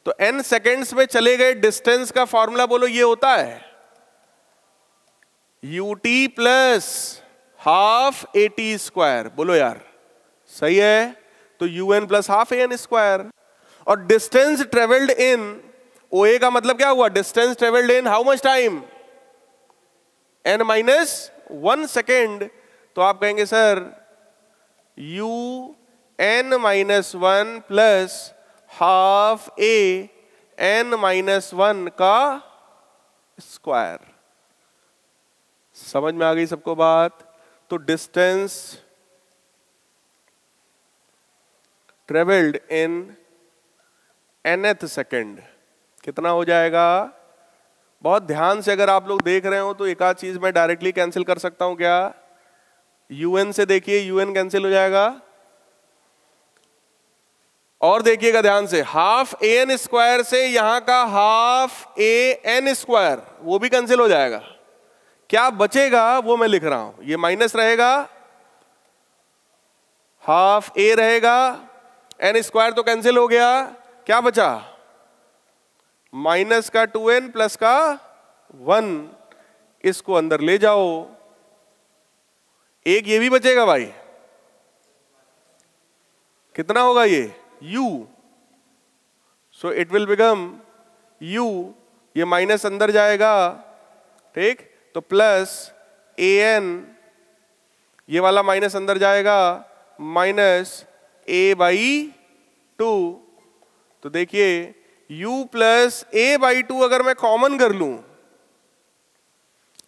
तो n सेकेंड्स में चले गए डिस्टेंस का फॉर्मूला बोलो, ये होता है ut plus half AT square. बोलो यार, सही है? तो un plus half AN square. और डिस्टेंस ट्रेवल्ड इन OA का मतलब क्या हुआ? Distance travelled in how much time? n-1 second. तो आप कहेंगे sir un-1 plus half n-1 का स्क्वायर। समझ में आ गई सबको बात? तो distance travelled in nth second कितना हो जाएगा? बहुत ध्यान से अगर आप लोग देख रहे हो तो एक आध चीज मैं डायरेक्टली कैंसिल कर सकता हूं क्या? un से देखिए, un कैंसिल हो जाएगा। और देखिएगा ध्यान से, हाफ AN स्क्वायर से यहां का हाफ AN स्क्वायर वो भी कैंसिल हो जाएगा। क्या बचेगा वो मैं लिख रहा हूं। ये माइनस रहेगा, हाफ A रहेगा, n स्क्वायर तो कैंसिल हो गया, क्या बचा? माइनस का 2n प्लस का 1। इसको अंदर ले जाओ, एक ये भी बचेगा भाई। कितना होगा ये? u। So it will become u। ये माइनस अंदर जाएगा, ठीक? तो प्लस an, ये वाला माइनस अंदर जाएगा, माइनस a/2। तो देखिए u प्लस a/2 अगर मैं कॉमन कर लूं,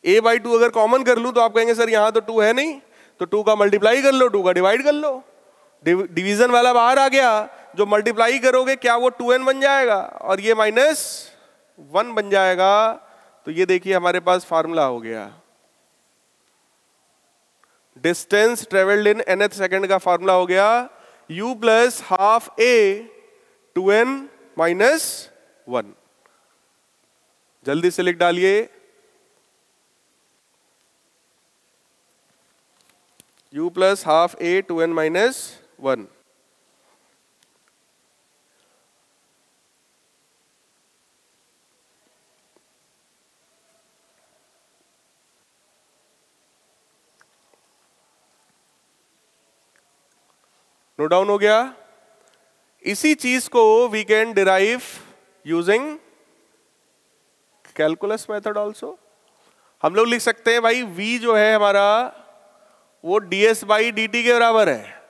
a/2 अगर कॉमन कर लूं तो आप कहेंगे सर यहां तो 2 है नहीं, तो 2 का मल्टीप्लाई कर लो, 2 का डिवाइड कर लो। डिवीजन वाला बाहर आ गया, जो मल्टीप्लाई करोगे क्या वो 2n बन जाएगा और ये -1 बन जाएगा। तो ये देखिए हमारे पास फार्मूला हो गया। Distance travelled in nth second का फार्मूला हो गया u plus half A 2n minus 1। जल्दी से लिख डालिए, u plus half A 2n minus 1। Note down हो गया। इसी चीज को we can derive using calculus method also. हम लोग लिख सकते हैं भाई v जो है हमारा वो ds बाई dt के बराबर है,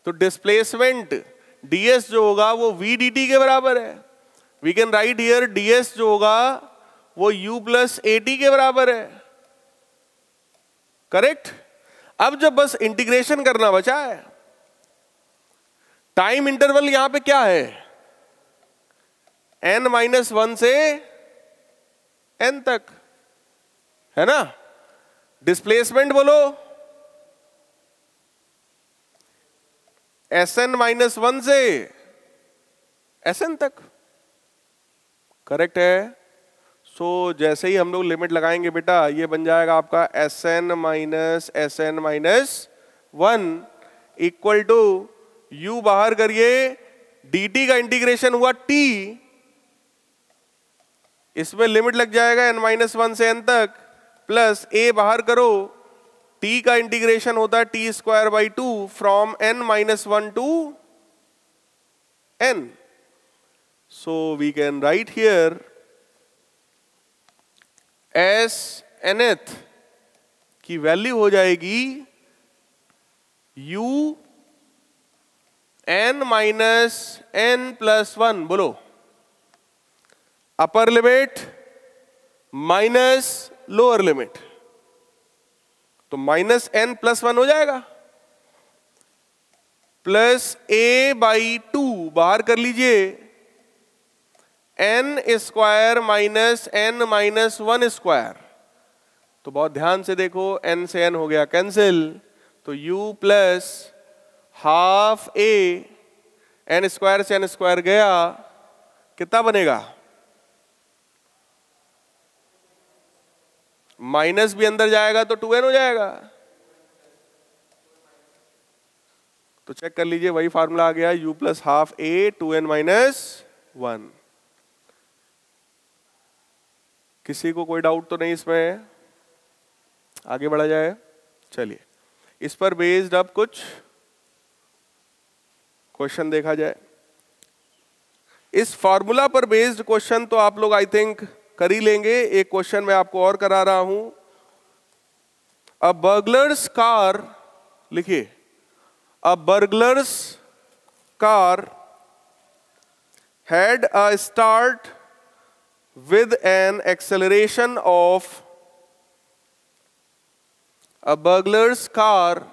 तो डिस्प्लेसमेंट ds जो होगा वो v dt के बराबर है। We can write here ds जो होगा वो u प्लस at के बराबर है। करेक्ट। अब जब बस इंटीग्रेशन करना बचा है, टाइम इंटरवल यहां पे क्या है, n-1 से n तक है ना। डिस्प्लेसमेंट बोलो Sn-1 से Sn तक। करेक्ट है। सो जैसे ही हम लोग लिमिट लगाएंगे बेटा, ये बन जाएगा आपका Sn minus Sn minus 1 equal to u बाहर करिए, dt का इंटीग्रेशन हुआ t, इसमें लिमिट लग जाएगा n-1 से n तक, प्लस a बाहर करो, t का इंटीग्रेशन होता है t square by 2 from n-1 to n। So we can write here S nth की वैल्यू हो जाएगी u n-n प्लस 1, बोलो upper limit minus lower limit, तो माइनस n प्लस 1 हो जाएगा, प्लस a बाई 2 बाहर कर लीजिए, n square minus n minus 1 square, तो बहुत ध्यान से देखो n से n हो गया कैंसिल, तो u plus half a, n square से n स्क्वायर गया, कितना बनेगा, माइनस भी अंदर जाएगा तो 2n हो जाएगा। तो चेक कर लीजिए वही फार्मूला आ गया, u plus half a 2n minus 1। किसी को कोई डाउट तो नहीं इसमें, आगे बढ़ा जाए। चलिए इस पर बेस्ड अब कुछ क्वेश्चन देखा जाए। इस फार्मूला पर बेस्ड क्वेश्चन तो आप लोग आई थिंक कर ही लेंगे। एक क्वेश्चन मैं आपको और करा रहा हूं। अ बर्गलर्स कार, लिखिए, a burglar's car had a start with an acceleration of, a burglar's car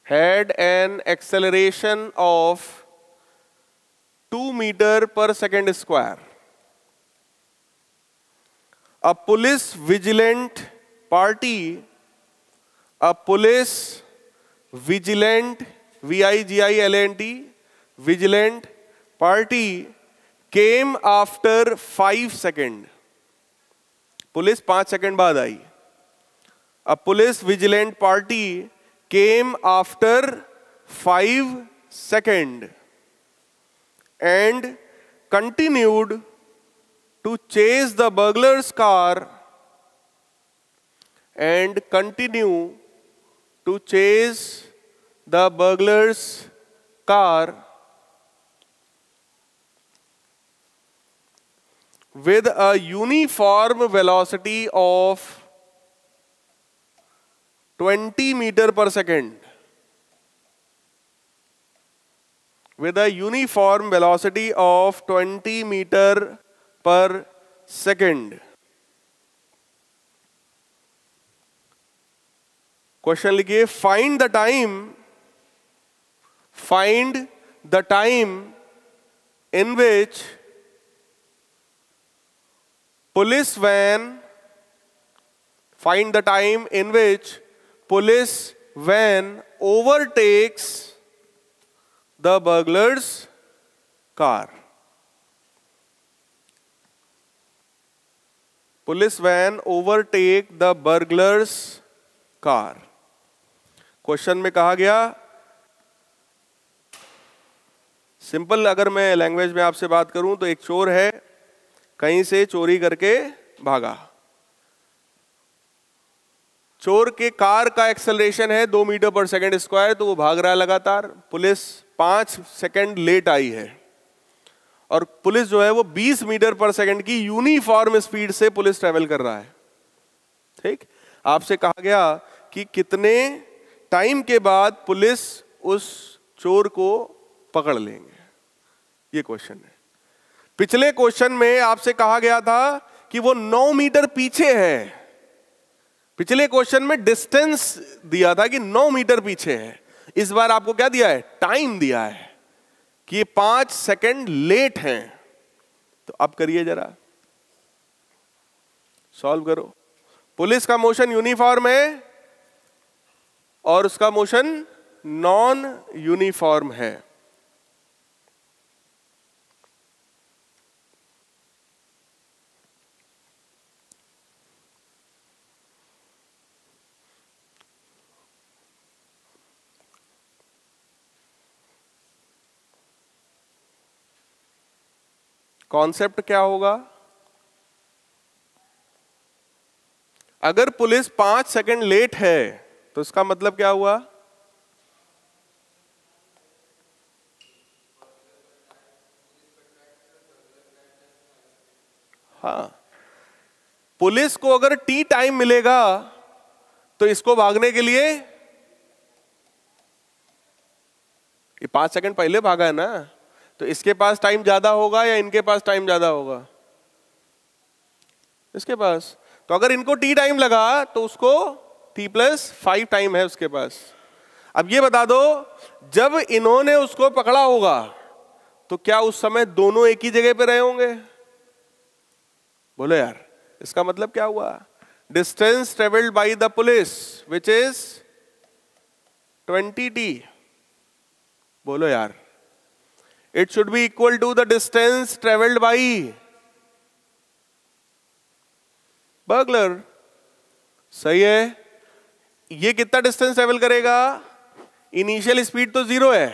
had an acceleration of 2 meters per second square. A police vigilant party, a police vigilant, V-I-G-I-L-A-N-T, vigilant party came after 5 seconds. Police 5 second बाद आई. A police vigilant party came after 5 seconds and continued to chase the burglar's car and continue to chase the burglar's car with a uniform velocity of 20 meters per second. With a uniform velocity of 20 meters per second. Question लिखिए, find the time in which police van overtakes the burglar's car. Police van overtake the burglar's car. Question में कहा गया, simple अगर मैं language में आपसे बात करूं तो एक चोर है, कहीं से चोरी करके भागा, चोर के कार का एक्सेलरेशन है 2 मीटर पर सेकंड स्क्वायर, तो वो भाग रहा है लगातार। पुलिस 5 सेकंड लेट आई है और पुलिस जो है वो 20 मीटर पर सेकंड की यूनिफॉर्म स्पीड से पुलिस ट्रेवल कर रहा है। ठीक, आपसे कहा गया कि कितने टाइम के बाद पुलिस उस चोर को पकड़ लेंगे, ये क्वेश्चन है। पिछले क्वेश्चन में आपसे कहा गया था कि वो 9 मीटर पीछे है। पिछले क्वेश्चन में डिस्टेंस दिया था कि 9 मीटर पीछे है। इस बार आपको क्या दिया है? टाइम दिया है कि ये 5 सेकंड लेट हैं। तो अब करिए जरा, सॉल्व करो। पुलिस का मोशन यूनिफॉर्म है और उसका मोशन नॉन यूनिफॉर्म है। कॉन्सेप्ट क्या होगा? अगर पुलिस 5 सेकंड लेट है तो इसका मतलब क्या हुआ? हाँ, पुलिस को अगर टी टाइम मिलेगा तो इसको भागने के लिए, ये 5 सेकंड पहले भागा है ना, तो इसके पास टाइम ज्यादा होगा या इनके पास टाइम ज्यादा होगा? इसके पास। तो अगर इनको टी टाइम लगा तो उसको t+5 टाइम है उसके पास। अब ये बता दो, जब इन्होंने उसको पकड़ा होगा तो क्या उस समय दोनों एक ही जगह पे रहे होंगे? बोलो यार, इसका मतलब क्या हुआ? Distance travelled by the police which is 20t। बोलो यार, it should be equal to the distance travelled by burglar. सही है। ये कितना डिस्टेंस ट्रेवल करेगा? इनिशियल स्पीड तो 0 है,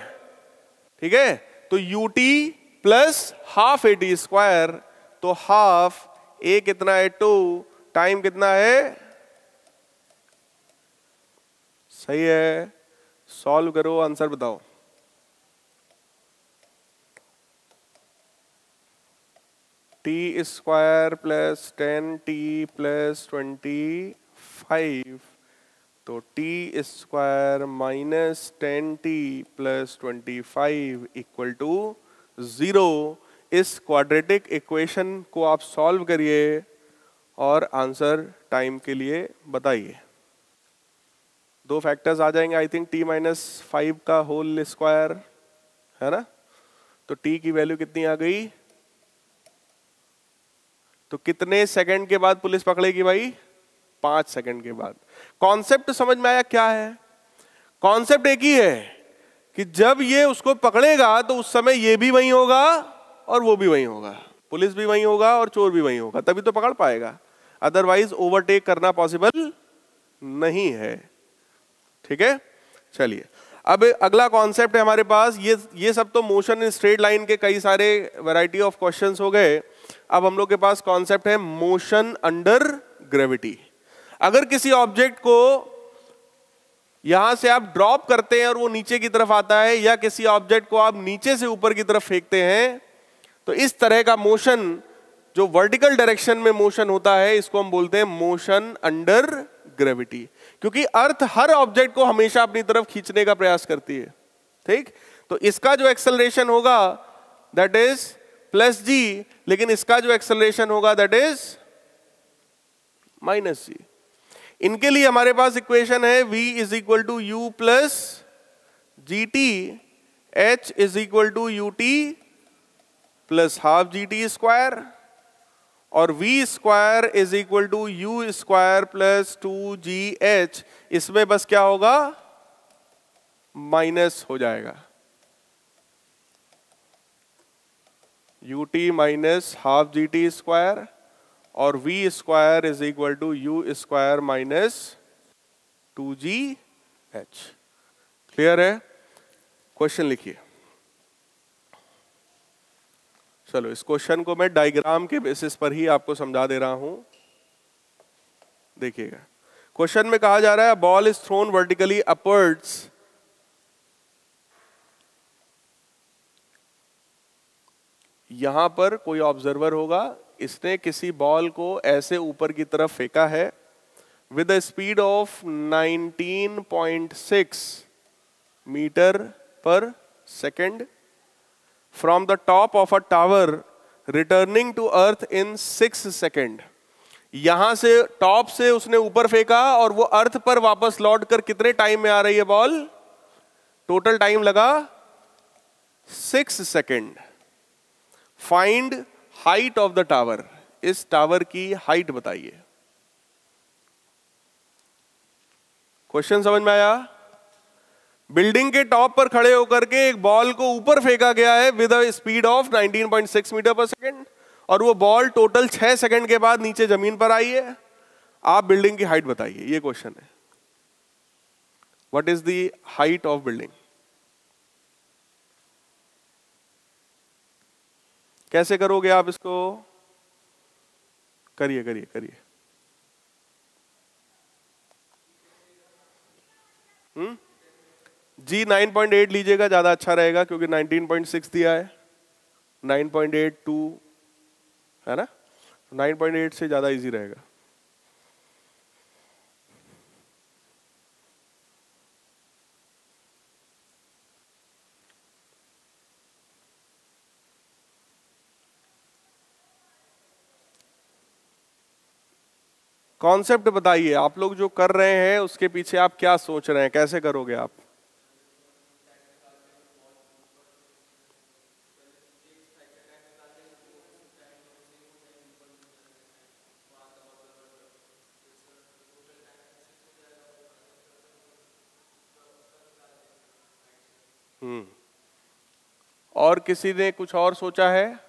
ठीक है, तो ut प्लस हाफ AT², तो हाफ a कितना है 2, टाइम कितना है? सही है। सॉल्व करो, आंसर बताओ। t² प्लस 10t प्लस 25, तो t² minus 10t plus 25 equal to 0। इस क्वाड्रेटिक इक्वेशन को आप सॉल्व करिए और आंसर टाइम के लिए बताइए। 2 फैक्टर्स आ जाएंगे आई थिंक, t-5 का होल स्क्वायर है ना, तो t की वैल्यू कितनी आ गई? तो कितने सेकंड के बाद पुलिस पकड़ेगी भाई? 5 सेकंड के बाद। कॉन्सेप्ट समझ में आया क्या है? कॉन्सेप्ट एक ही है कि जब ये उसको पकड़ेगा तो उस समय ये भी वहीं होगा और वो भी वहीं होगा, पुलिस भी वहीं होगा और चोर भी वहीं होगा, तभी तो पकड़ पाएगा, अदरवाइज ओवरटेक करना पॉसिबल नहीं है। ठीक है, चलिए अब अगला कॉन्सेप्ट है हमारे पास। ये सब तो मोशन इन स्ट्रेट लाइन के कई सारे वैरायटी ऑफ क्वेश्चंस हो गए। अब हम लोग के पास कॉन्सेप्ट है मोशन अंडर ग्रेविटी। अगर किसी ऑब्जेक्ट को यहां से आप ड्रॉप करते हैं और वो नीचे की तरफ आता है, या किसी ऑब्जेक्ट को आप नीचे से ऊपर की तरफ फेंकते हैं, तो इस तरह का मोशन जो वर्टिकल डायरेक्शन में मोशन होता है, इसको हम बोलते हैं मोशन अंडर ग्रेविटी, क्योंकि अर्थ हर ऑब्जेक्ट को हमेशा अपनी तरफ खींचने का प्रयास करती है। ठीक, तो इसका जो एक्सेलरेशन होगा दैट इज +g, लेकिन इसका जो एक्सेलरेशन होगा दैट इज -g। इनके लिए हमारे पास इक्वेशन है v is equal to u plus gt, h is equal to ut plus half gt², और v² is equal to u² plus 2gh। इसमें बस क्या होगा? माइनस हो जाएगा, ut माइनस हाफ gt² और v² is equal to u² minus 2gh। Clear है? Question लिखिए। चलो, इस क्वेश्चन को मैं डायग्राम के बेसिस पर ही आपको समझा दे रहा हूं, देखिएगा। क्वेश्चन में कहा जा रहा है ball is thrown vertically upwards यहां पर कोई ऑब्जर्वर होगा, इसने किसी बॉल को ऐसे ऊपर की तरफ फेंका है with a speed of 19.6 metre पर second from the top of a tower returning to earth in 6 second. यहां से टॉप से उसने ऊपर फेंका और वो अर्थ पर वापस लौट कर कितने टाइम में आ रही है बॉल? टोटल टाइम लगा 6 second. Find height of the tower, इस टावर की हाइट बताइए। क्वेश्चन समझ में आया? बिल्डिंग के टॉप पर खड़े होकर के एक बॉल को ऊपर फेंका गया है with a speed of 19.6 metre पर सेकेंड और वो बॉल टोटल 6 सेकेंड के बाद नीचे जमीन पर आई है। आप बिल्डिंग की हाइट बताइए, ये क्वेश्चन है। What is the height of building? कैसे करोगे आप इसको? करिए करिए करिए। जी 9.8 लीजिएगा, ज्यादा अच्छा रहेगा क्योंकि 19.6 दिया है। 9.82 है ना, 9.8 से ज्यादा इजी रहेगा। कॉन्सेप्ट बताइए, आप लोग जो कर रहे हैं उसके पीछे आप क्या सोच रहे हैं, कैसे करोगे आप? और किसी ने कुछ और सोचा है?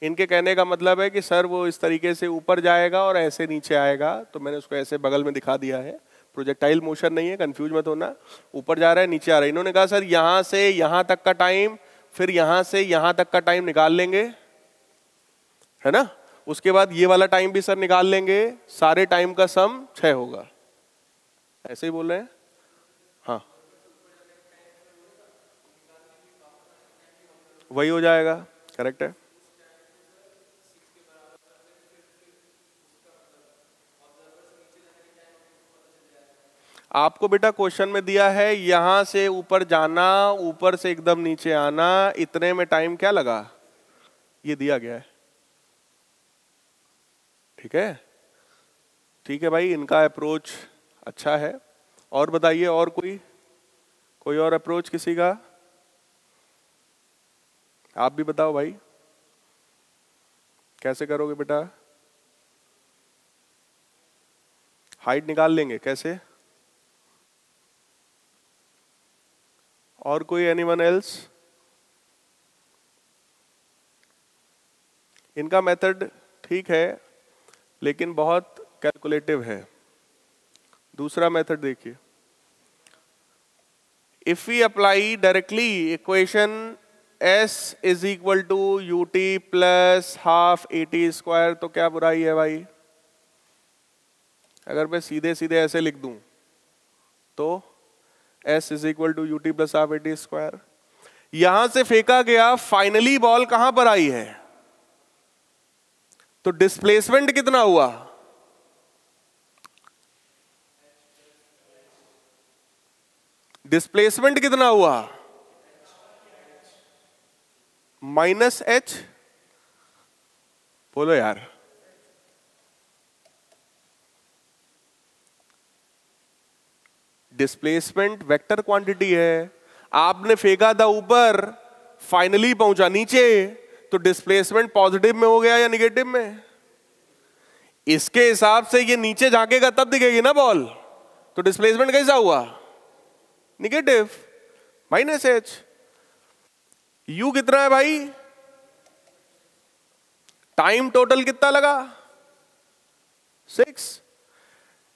इनके कहने का मतलब है कि सर वो इस तरीके से ऊपर जाएगा और ऐसे नीचे आएगा, तो मैंने उसको ऐसे बगल में दिखा दिया है। प्रोजेक्टाइल मोशन नहीं है, कंफ्यूज मत होना। ऊपर जा रहा है नीचे आ रहा है। इन्होंने कहा सर यहां से यहां तक का टाइम, फिर यहां से यहां तक का टाइम निकाल लेंगे, है ना। उसके बाद ये वाला टाइम भी सर निकाल लेंगे, सारे टाइम का सम 6 होगा। ऐसे ही बोल रहे हैं? हाँ वही हो जाएगा, करेक्ट है। आपको बेटा क्वेश्चन में दिया है यहां से ऊपर जाना, ऊपर से एकदम नीचे आना, इतने में टाइम क्या लगा, ये दिया गया है। ठीक है, ठीक है भाई, इनका अप्रोच अच्छा है। और बताइए, और कोई और अप्रोच किसी का? आप भी बताओ भाई, कैसे करोगे बेटा? हाइट निकाल लेंगे कैसे? और कोई एनीवन एल्स? इनका मेथड ठीक है लेकिन बहुत कैलकुलेटिव है। दूसरा मेथड देखिए। If we apply directly equation s is equal to ut plus half at square, तो क्या बुराई है भाई? अगर मैं सीधे सीधे ऐसे लिख दूं तो s is equal to ut plus half at square. यहां से फेंका गया, फाइनली बॉल कहां पर आई है, तो डिस्प्लेसमेंट कितना हुआ? डिस्प्लेसमेंट कितना हुआ? -h। बोलो यार, डिस्प्लेसमेंट वेक्टर क्वांटिटी है। आपने फेंका था ऊपर, फाइनली पहुंचा नीचे, तो डिस्प्लेसमेंट पॉजिटिव में हो गया या निगेटिव में? इसके हिसाब से ये नीचे झांकेगा तब दिखेगी ना बॉल, तो डिस्प्लेसमेंट कैसा हुआ? Negative, -h। u कितना है भाई? टाइम टोटल कितना लगा? 6।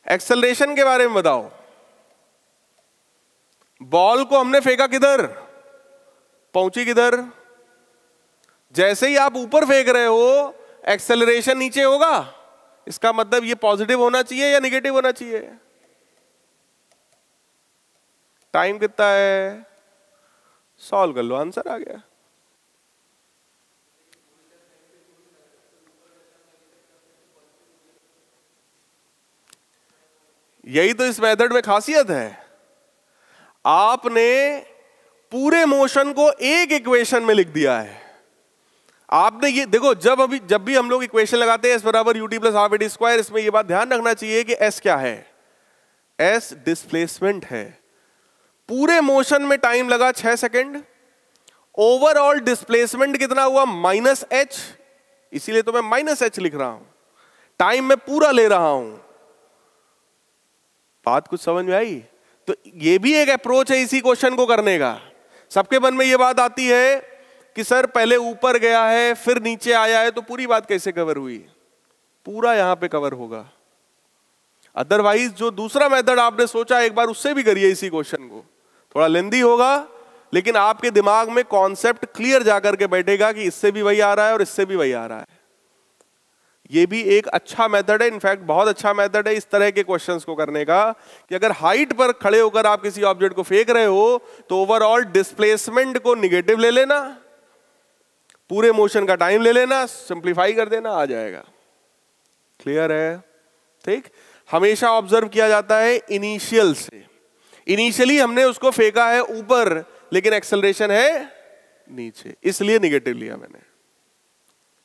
एक्सेलरेशन के बारे में बताओ। बॉल को हमने फेंका किधर, पहुंची किधर? जैसे ही आप ऊपर फेंक रहे हो, एक्सेलरेशन नीचे होगा, इसका मतलब ये पॉजिटिव होना चाहिए या निगेटिव होना चाहिए? टाइम कितना है? सॉल्व कर लो, आंसर आ गया। यही तो इस मेथड में खासियत है, आपने पूरे मोशन को एक इक्वेशन में लिख दिया है। आपने ये देखो, जब भी हम लोग इक्वेशन लगाते हैं एस बराबर UT plus half A T square, इसमें ये बात ध्यान रखना चाहिए कि एस क्या है? एस डिस्प्लेसमेंट है। पूरे मोशन में टाइम लगा 6 सेकंड, ओवरऑल डिस्प्लेसमेंट कितना हुआ? -h, इसीलिए तो मैं -h लिख रहा हूं। टाइम में पूरा ले रहा हूं। बात कुछ समझ में आई? तो ये भी एक अप्रोच है इसी क्वेश्चन को करने का। सबके मन में ये बात आती है कि सर पहले ऊपर गया है फिर नीचे आया है, तो पूरी बात कैसे कवर हुई? पूरा यहां पे कवर होगा। अदरवाइज जो दूसरा मेथड आपने सोचा, एक बार उससे भी करिए इसी क्वेश्चन को, थोड़ा लेंदी होगा, लेकिन आपके दिमाग में कॉन्सेप्ट क्लियर जाकर के बैठेगा कि इससे भी वही आ रहा है और इससे भी वही आ रहा है। ये भी एक अच्छा मेथड है, इनफैक्ट बहुत अच्छा मेथड है इस तरह के क्वेश्चंस को करने का, कि अगर हाइट पर खड़े होकर आप किसी ऑब्जेक्ट को फेंक रहे हो तो ओवरऑल डिस्प्लेसमेंट को निगेटिव ले लेना, पूरे मोशन का टाइम ले लेना, सिंप्लीफाई कर देना, आ जाएगा। क्लियर है? ठीक। हमेशा ऑब्जर्व किया जाता है इनिशियल से। इनिशियली हमने उसको फेंका है ऊपर, लेकिन एक्सेलरेशन है नीचे, इसलिए निगेटिव लिया मैंने।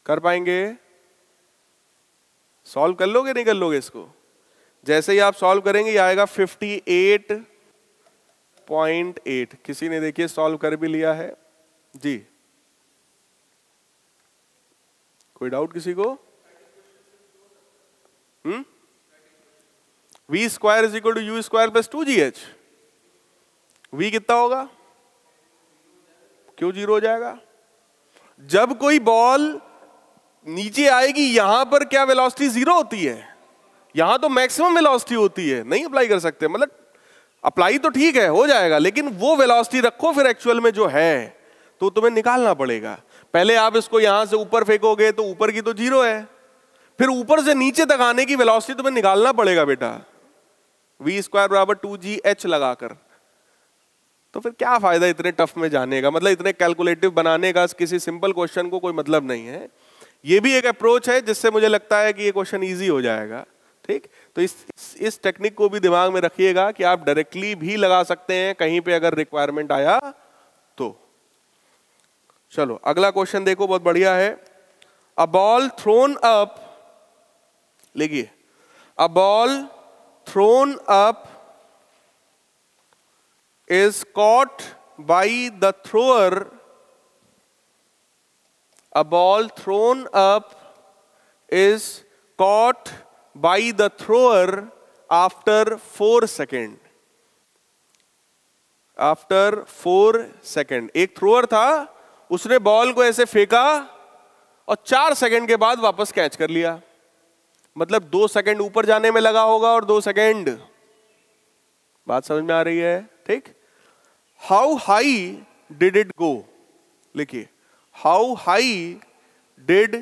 कर पाएंगे? सॉल्व कर लोगे नहीं कर लोगे इसको? जैसे ही आप सॉल्व करेंगे ये आएगा 58.8। किसी ने देखिए सॉल्व कर भी लिया है जी? कोई डाउट किसी को? v square is equal to u square plus 2gh। v कितना होगा? क्यों 0 हो जाएगा? जब कोई बॉल नीचे आएगी यहां पर क्या वेलोसिटी 0 होती है? यहां तो मैक्सिमम वेलोसिटी होती है, नहीं अप्लाई कर सकते। मतलब अप्लाई तो ठीक है, हो जाएगा, लेकिन वो वेलोसिटी रखो फिर एक्चुअल में जो है, तो तुम्हें निकालना पड़ेगा। पहले आप इसको यहां से ऊपर फेंकोगे तो ऊपर की तो 0 है, फिर ऊपर से नीचे तक आने की वेलोसिटी तुम्हें निकालना पड़ेगा बेटा, v स्क्वायर बराबर 2gh लगाकर। तो फिर क्या फायदा इतने टफ में जाने का, मतलब इतने कैलकुलेटिव बनाने का किसी सिंपल क्वेश्चन को कोई मतलब नहीं है। ये भी एक अप्रोच है जिससे मुझे लगता है कि ये क्वेश्चन इजी हो जाएगा। ठीक, तो इस टेक्निक को भी दिमाग में रखिएगा कि आप डायरेक्टली भी लगा सकते हैं कहीं पे अगर रिक्वायरमेंट आया तो। चलो अगला क्वेश्चन देखो, बहुत बढ़िया है। अ बॉल थ्रोन अप, लिखिए, a ball throne up is caught by the thrower. A ball thrown up is caught by the thrower after 4 seconds. After 4 seconds. एक थ्रोअर था, उसने बॉल को ऐसे फेंका और 4 सेकंड के बाद वापस कैच कर लिया। मतलब 2 सेकंड ऊपर जाने में लगा होगा और 2 सेकंड। बात समझ में आ रही है? ठीक। How high did it go? लिखिए, how high did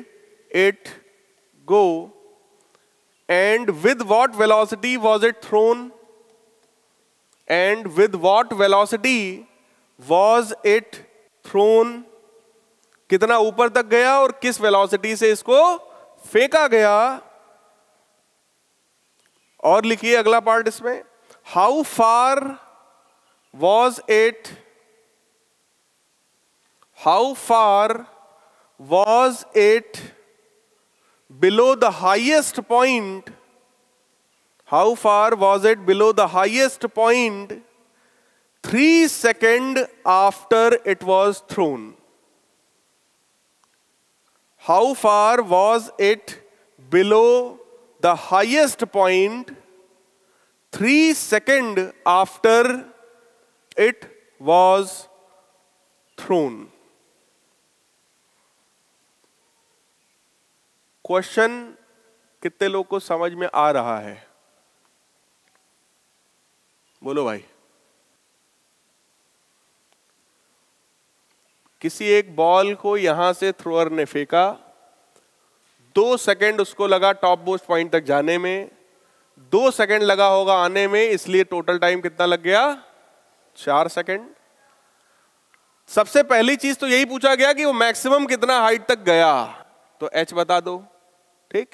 it go and with what velocity was it thrown? And with what velocity was it thrown? कितना ऊपर तक गया और किस वेलोसिटी से इसको फेंका गया। और लिखिए अगला पार्ट इसमें, how far was it, how far was it below the highest point, how far was it below the highest point 3 seconds after it was thrown? How far was it below the highest point 3 seconds after it was thrown? Question कितने लोग को समझ में आ रहा है? बोलो भाई। किसी एक बॉल को यहां से थ्रोअर ने फेंका, 2 सेकंड उसको लगा टॉप मोस्ट पॉइंट तक जाने में, 2 सेकंड लगा होगा आने में, इसलिए टोटल टाइम कितना लग गया? 4 सेकंड। सबसे पहली चीज तो यही पूछा गया कि वो मैक्सिमम कितना हाइट तक गया, तो h बता दो। ठीक,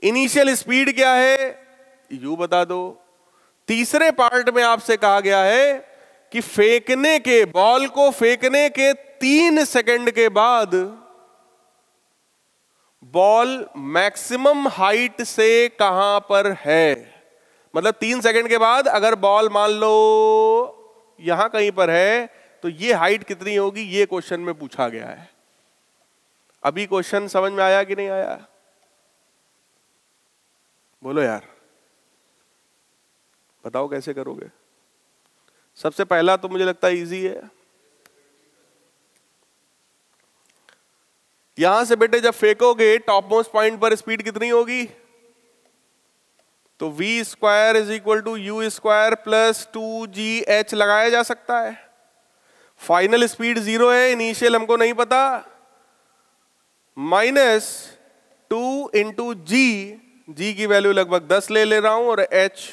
इनिशियल स्पीड क्या है, u बता दो। तीसरे पार्ट में आपसे कहा गया है कि फेंकने के, बॉल को फेंकने के 3 सेकंड के बाद बॉल मैक्सिमम हाइट से कहां पर है। मतलब 3 सेकंड के बाद अगर बॉल मान लो यहां कहीं पर है, तो ये हाइट कितनी होगी, ये क्वेश्चन में पूछा गया है। अभी क्वेश्चन समझ में आया कि नहीं आया? बोलो यार, बताओ कैसे करोगे? सबसे पहला तो मुझे लगता है इजी है। यहां से बेटे जब फेंकोगे टॉप मोस्ट पॉइंट पर स्पीड कितनी होगी? तो v square is equal to u square plus 2gh लगाया जा सकता है। फाइनल स्पीड 0 है, इनिशियल हमको नहीं पता, माइनस 2 इंटू जी की वैल्यू लगभग 10 ले रहा हूं, और h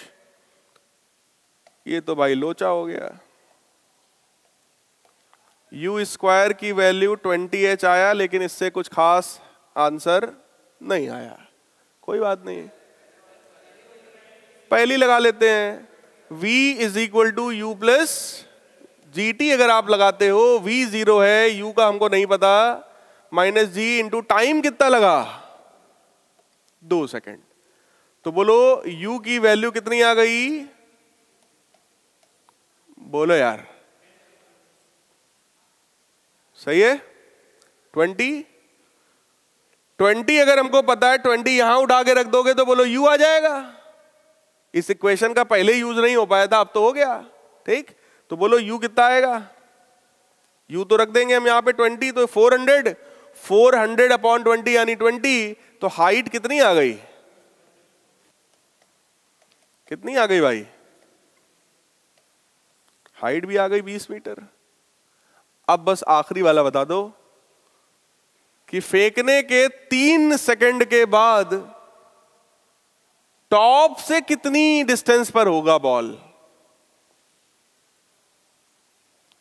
ये तो भाई लोचा हो गया। यू स्क्वायर की वैल्यू 20h आया, लेकिन इससे कुछ खास आंसर नहीं आया। कोई बात नहीं, पहली लगा लेते हैं। v is equal to u plus g t अगर आप लगाते हो, v 0 है, u का हमको नहीं पता, माइनस जी इंटू टाइम कितना लगा? 2 सेकेंड। तो बोलो u की वैल्यू कितनी आ गई? बोलो यार, सही है? 20 अगर हमको पता है, 20 यहां उठा के रख दोगे तो बोलो u आ जाएगा। इस इक्वेशन का पहले यूज नहीं हो पाया था, अब तो हो गया। ठीक, तो बोलो u कितना आएगा? u तो रख देंगे हम यहां पे 20, तो 400 अपॉन 20 यानी 20। तो हाइट कितनी आ गई? कितनी आ गई भाई? हाइट भी आ गई 20 मीटर। अब बस आखिरी वाला बता दो कि फेंकने के 3 सेकंड के बाद टॉप से कितनी डिस्टेंस पर होगा बॉल।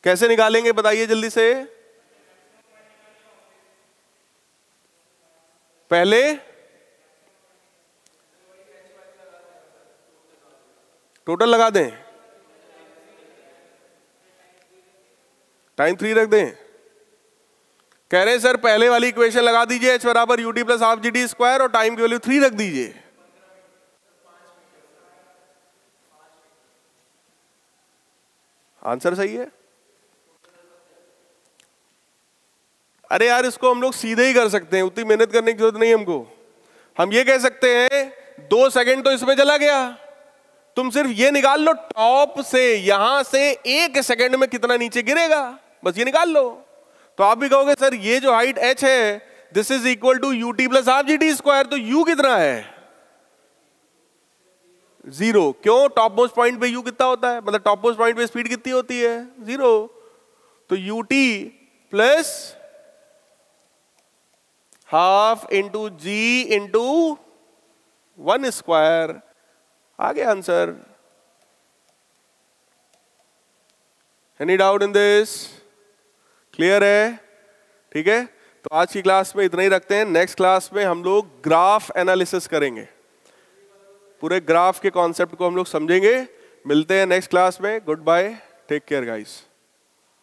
कैसे निकालेंगे बताइए जल्दी से। पहले टोटल लगा दें, टाइम 3 रख दें। कह रहे हैं सर पहले वाली इक्वेशन लगा दीजिए, h बराबर you t plus half g t square, और टाइम की वैल्यू 3 रख दीजिए। आंसर सही है। अरे यार, इसको हम लोग सीधे ही कर सकते हैं, उतनी मेहनत करने की जरूरत नहीं हमको। हम ये कह सकते हैं 2 सेकंड तो इसमें चला गया, तुम सिर्फ ये निकाल लो टॉप से यहां से 1 सेकंड में कितना नीचे गिरेगा, बस ये निकाल लो। तो आप भी कहोगे सर ये जो हाइट h है this is equal to u t plus half g t square, तो u कितना है? 0। क्यों? टॉप मोस्ट पॉइंट पे u कितना होता है, मतलब टॉप मोस्ट पॉइंट पे स्पीड कितनी होती है? 0। तो u t plus half into g into 1 square, आगे answer. Any doubt in this? Clear है? ठीक है, तो आज की क्लास में इतना ही रखते हैं। नेक्स्ट क्लास में हम लोग ग्राफ एनालिसिस करेंगे, पूरे ग्राफ के कॉन्सेप्ट को हम लोग समझेंगे। मिलते हैं नेक्स्ट क्लास में। Good bye, take care guys.